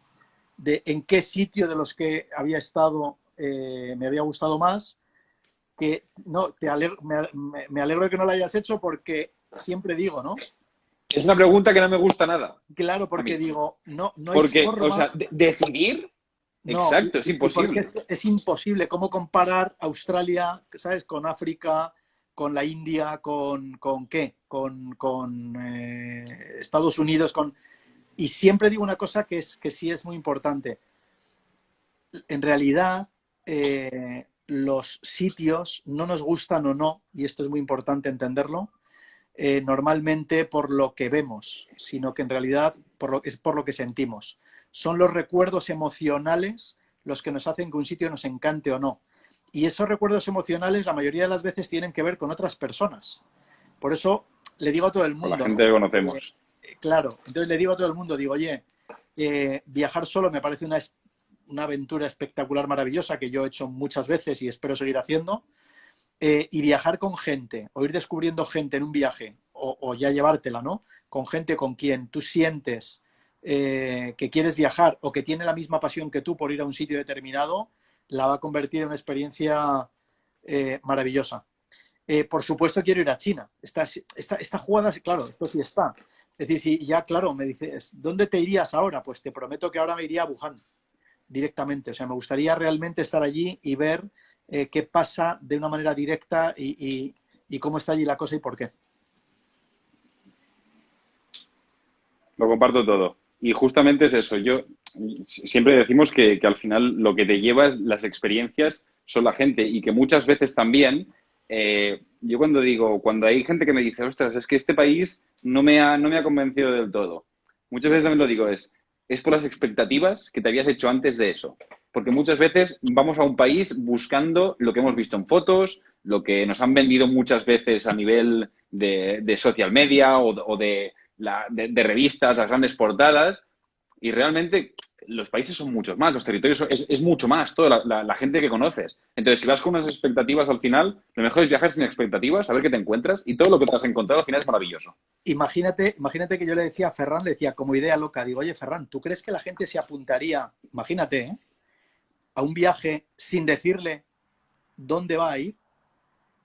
en qué sitio de los que había estado me había gustado más, que no, me alegro de que no lo hayas hecho porque siempre digo, ¿no? Es una pregunta que no me gusta nada. Claro, porque digo, no hay Porque, forma. o sea, decidir, No, exacto, es imposible. porque es imposible. ¿Cómo comparar Australia, ¿sabes? Con África, con la India, con qué? Con Estados Unidos, Y siempre digo una cosa que sí es muy importante. En realidad, los sitios no nos gustan o no, y esto es muy importante entenderlo, normalmente por lo que vemos, sino que en realidad es por lo que sentimos. Son los recuerdos emocionales los que nos hacen que un sitio nos encante o no. Y esos recuerdos emocionales la mayoría de las veces tienen que ver con otras personas. Por eso le digo a todo el Con la mundo, gente ¿no? que conocemos. Claro, entonces le digo a todo el mundo, digo, oye, viajar solo me parece una aventura espectacular, maravillosa, que yo he hecho muchas veces y espero seguir haciendo. Y viajar con gente, o ir descubriendo gente en un viaje, o ya llevártela, ¿no? Con gente con quien tú sientes que quieres viajar o que tiene la misma pasión que tú por ir a un sitio determinado, la va a convertir en una experiencia maravillosa. Por supuesto quiero ir a China. Esta jugada, claro, esto sí está. Es decir, si ya, claro, me dices, ¿dónde te irías ahora? Pues te prometo que ahora me iría a Wuhan directamente. O sea, me gustaría realmente estar allí y ver qué pasa de una manera directa y cómo está allí la cosa y por qué. Lo comparto todo. Y justamente es eso. Siempre decimos que al final lo que te llevas, las experiencias, son la gente. Y que muchas veces también, yo cuando hay gente que me dice, ostras, es que este país no me ha convencido del todo. Muchas veces también lo digo, es por las expectativas que te habías hecho antes de eso. Porque muchas veces vamos a un país buscando lo que hemos visto en fotos, lo que nos han vendido muchas veces a nivel de social media o de revistas, las grandes portadas, y realmente los países son muchos más, los territorios es mucho más, toda la gente que conoces. Entonces, si vas con unas expectativas al final, lo mejor es viajar sin expectativas, saber qué te encuentras, y todo lo que te has encontrado al final es maravilloso. Imagínate que yo le decía a Ferran, le decía como idea loca, digo, oye, Ferran, ¿tú crees que la gente se apuntaría, imagínate, a un viaje sin decirle dónde va a ir?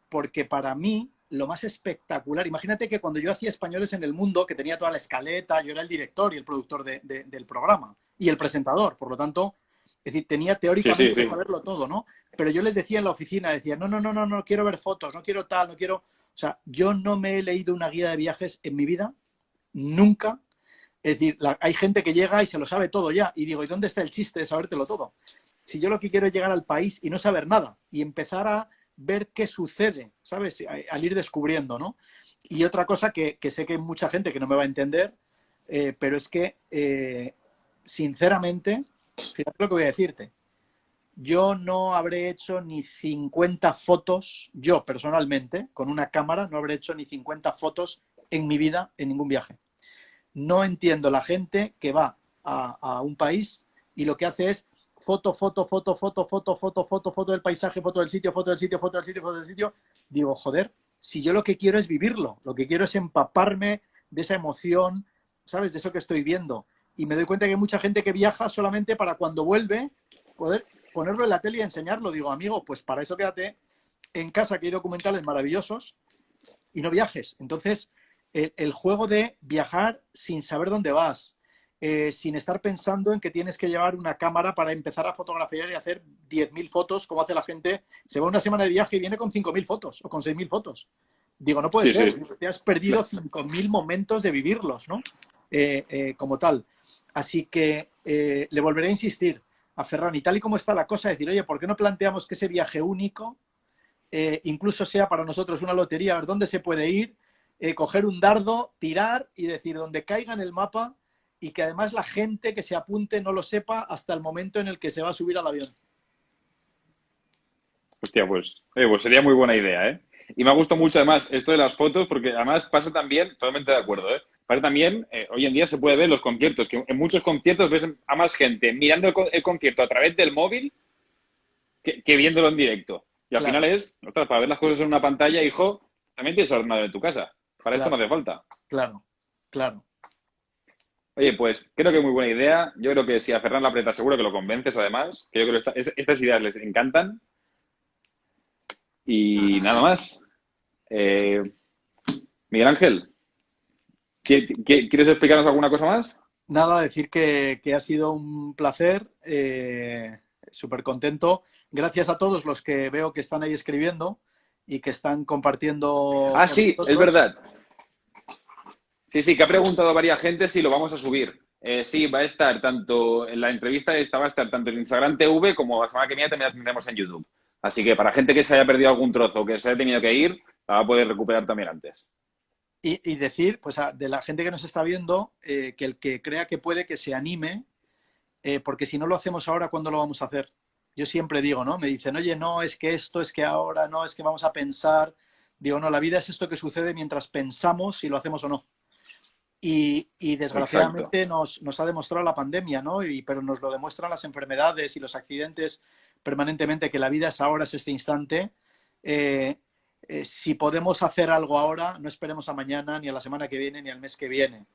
Porque para mí lo más espectacular, imagínate que cuando yo hacía Españoles en el Mundo, que tenía toda la escaleta, yo era el director y el productor del programa y el presentador, por lo tanto, es decir, tenía teóricamente que saberlo todo, ¿no? Pero yo les decía en la oficina, decía, no quiero ver fotos, no quiero tal, no quiero... O sea, yo no me he leído una guía de viajes en mi vida, nunca. Es decir, hay gente que llega y se lo sabe todo ya. Y digo, ¿y dónde está el chiste de sabértelo todo? Si yo lo que quiero es llegar al país y no saber nada y empezar a ver qué sucede, ¿sabes? Al ir descubriendo, ¿no? Y otra cosa que sé que hay mucha gente que no me va a entender, pero es que, sinceramente, fíjate lo que voy a decirte, yo no habré hecho ni 50 fotos, yo personalmente, con una cámara, no habré hecho ni 50 fotos en mi vida en ningún viaje. No entiendo la gente que va a un país y lo que hace es foto, foto, foto, foto, foto, foto, foto, foto del paisaje, foto del sitio, foto del sitio, foto del sitio, foto del sitio. Digo, joder, si yo lo que quiero es vivirlo, lo que quiero es empaparme de esa emoción, ¿sabes? De eso que estoy viendo. Y me doy cuenta que hay mucha gente que viaja solamente para cuando vuelve poder ponerlo en la tele y enseñarlo. Digo, amigo, pues para eso quédate en casa, que hay documentales maravillosos, y no viajes. Entonces, el juego de viajar sin saber dónde vas, sin estar pensando en que tienes que llevar una cámara para empezar a fotografiar y hacer 10.000 fotos, como hace la gente. Se va una semana de viaje y viene con 5.000 fotos o con 6.000 fotos. Digo, no puede ser. Sí. Te has perdido 5.000 momentos de vivirlos, ¿no? Como tal. Así que le volveré a insistir a Ferran, y tal y como está la cosa, decir, oye, ¿por qué no planteamos que ese viaje único incluso sea para nosotros una lotería, a ver dónde se puede ir, coger un dardo, tirar y decir dónde caiga en el mapa, y que además la gente que se apunte no lo sepa hasta el momento en el que se va a subir al avión? Hostia, pues sería muy buena idea, ¿eh? Y me ha gustado mucho además esto de las fotos, porque además pasa también, totalmente de acuerdo, ¿eh? Pasa también, hoy en día se puede ver los conciertos, que en muchos conciertos ves a más gente mirando el concierto a través del móvil que viéndolo en directo. Y al final es, ostras, para ver las cosas en una pantalla, hijo, también tienes ordenador en tu casa. Para esto no hace falta. Claro, claro. Oye, pues creo que es muy buena idea. Yo creo que si a Ferran la aprieta seguro que lo convences, además. Que yo creo que estas ideas les encantan. Y nada más. Miguel Ángel, ¿quieres explicarnos alguna cosa más? Nada, decir que ha sido un placer. Súper contento. Gracias a todos los que veo que están ahí escribiendo y que están compartiendo. Ah, sí, es verdad. Sí, que ha preguntado varias gente si lo vamos a subir. Sí, va a estar tanto en la entrevista esta, va a estar tanto en Instagram TV como la semana que viene también la tendremos en YouTube. Así que para gente que se haya perdido algún trozo o que se haya tenido que ir, la va a poder recuperar también antes. Y decir, pues de la gente que nos está viendo, que el que crea que puede, que se anime, porque si no lo hacemos ahora, ¿cuándo lo vamos a hacer? Yo siempre digo, ¿no? Me dicen, oye, no, es que esto, es que ahora, no, es que vamos a pensar. Digo, no, la vida es esto que sucede mientras pensamos si lo hacemos o no. Y desgraciadamente nos ha demostrado la pandemia, ¿no? Pero nos lo demuestran las enfermedades y los accidentes permanentemente, que la vida es ahora, es este instante. Si podemos hacer algo ahora, no esperemos a mañana, ni a la semana que viene, ni al mes que viene.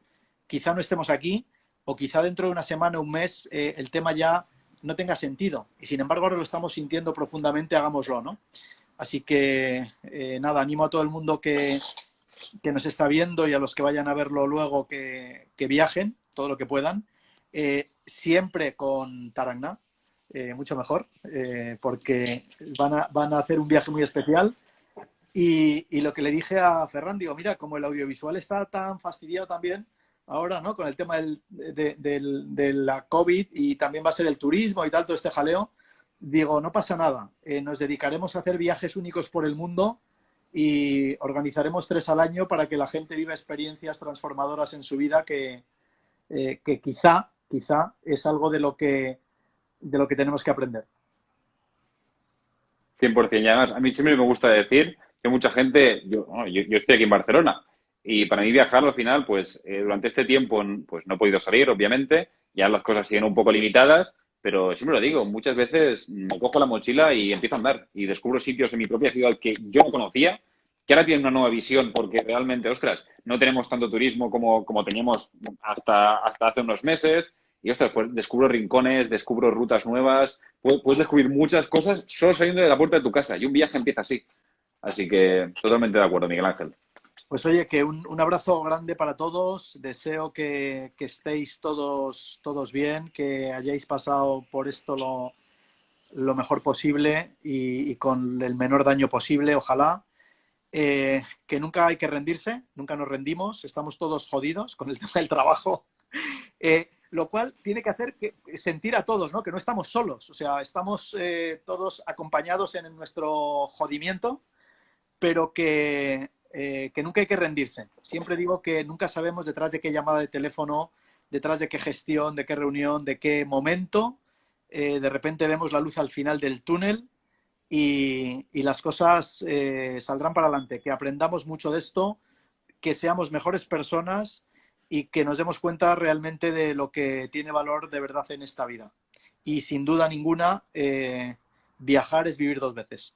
Quizá no estemos aquí, o quizá dentro de una semana, un mes, el tema ya no tenga sentido. Y sin embargo, ahora lo estamos sintiendo profundamente, hagámoslo, ¿no? Así que, nada, animo a todo el mundo que nos está viendo y a los que vayan a verlo luego que viajen todo lo que puedan, siempre con Tarancná, mucho mejor, porque van a hacer un viaje muy especial. Y lo que le dije a Ferran, digo, mira, como el audiovisual está tan fastidiado también ahora, ¿no? Con el tema de la COVID, y también va a ser el turismo y tal, todo este jaleo, digo, no pasa nada, nos dedicaremos a hacer viajes únicos por el mundo y organizaremos 3 al año para que la gente viva experiencias transformadoras en su vida que quizá es algo de lo que tenemos que aprender. 100%. Y además, a mí siempre me gusta decir que mucha gente, yo estoy aquí en Barcelona, y para mí viajar al final, pues durante este tiempo pues no he podido salir, obviamente, ya las cosas siguen un poco limitadas, pero siempre lo digo, muchas veces me cojo la mochila y empiezo a andar y descubro sitios en mi propia ciudad que yo no conocía, que ahora tienen una nueva visión porque realmente, ostras, no tenemos tanto turismo como teníamos hasta hace unos meses. Y, ostras, pues descubro rincones, descubro rutas nuevas, puedes descubrir muchas cosas solo saliendo de la puerta de tu casa, y un viaje empieza así. Así que totalmente de acuerdo, Miguel Ángel. Pues oye, que un abrazo grande para todos. Deseo que estéis todos bien, que hayáis pasado por esto lo mejor posible y con el menor daño posible, ojalá. Que nunca hay que rendirse, nunca nos rendimos, estamos todos jodidos con el tema del trabajo. Lo cual tiene que hacer sentir a todos, ¿no? Que no estamos solos, o sea, estamos todos acompañados en nuestro jodimiento, pero que nunca hay que rendirse. Siempre digo que nunca sabemos detrás de qué llamada de teléfono, detrás de qué gestión, de qué reunión, de qué momento, de repente vemos la luz al final del túnel y las cosas saldrán para adelante. Que aprendamos mucho de esto, que seamos mejores personas y que nos demos cuenta realmente de lo que tiene valor de verdad en esta vida. Y sin duda ninguna, viajar es vivir 2 veces.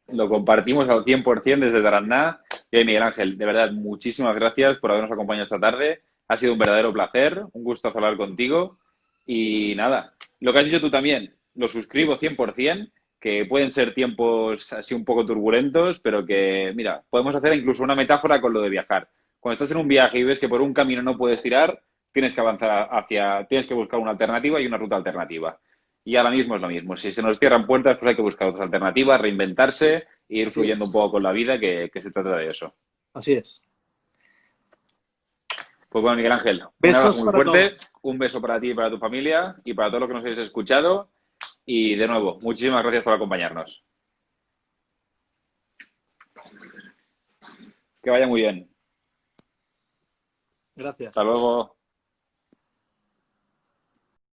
Lo compartimos al 100% desde Taraná. Y Miguel Ángel, de verdad, muchísimas gracias por habernos acompañado esta tarde. Ha sido un verdadero placer, un gusto hablar contigo. Y nada, lo que has dicho tú también, lo suscribo 100%, que pueden ser tiempos así un poco turbulentos, pero que, mira, podemos hacer incluso una metáfora con lo de viajar. Cuando estás en un viaje y ves que por un camino no puedes tirar, tienes que avanzar tienes que buscar una alternativa y una ruta alternativa. Y ahora mismo es lo mismo. Si se nos cierran puertas, pues hay que buscar otras alternativas, reinventarse e ir fluyendo un poco con la vida, que se trata de eso. Así es. Pues bueno, Miguel Ángel, un Besos abrazo muy para fuerte, todos. un beso para ti y para tu familia y para todos los que nos habéis escuchado. Y de nuevo, muchísimas gracias por acompañarnos. Que vaya muy bien. Gracias. Hasta luego.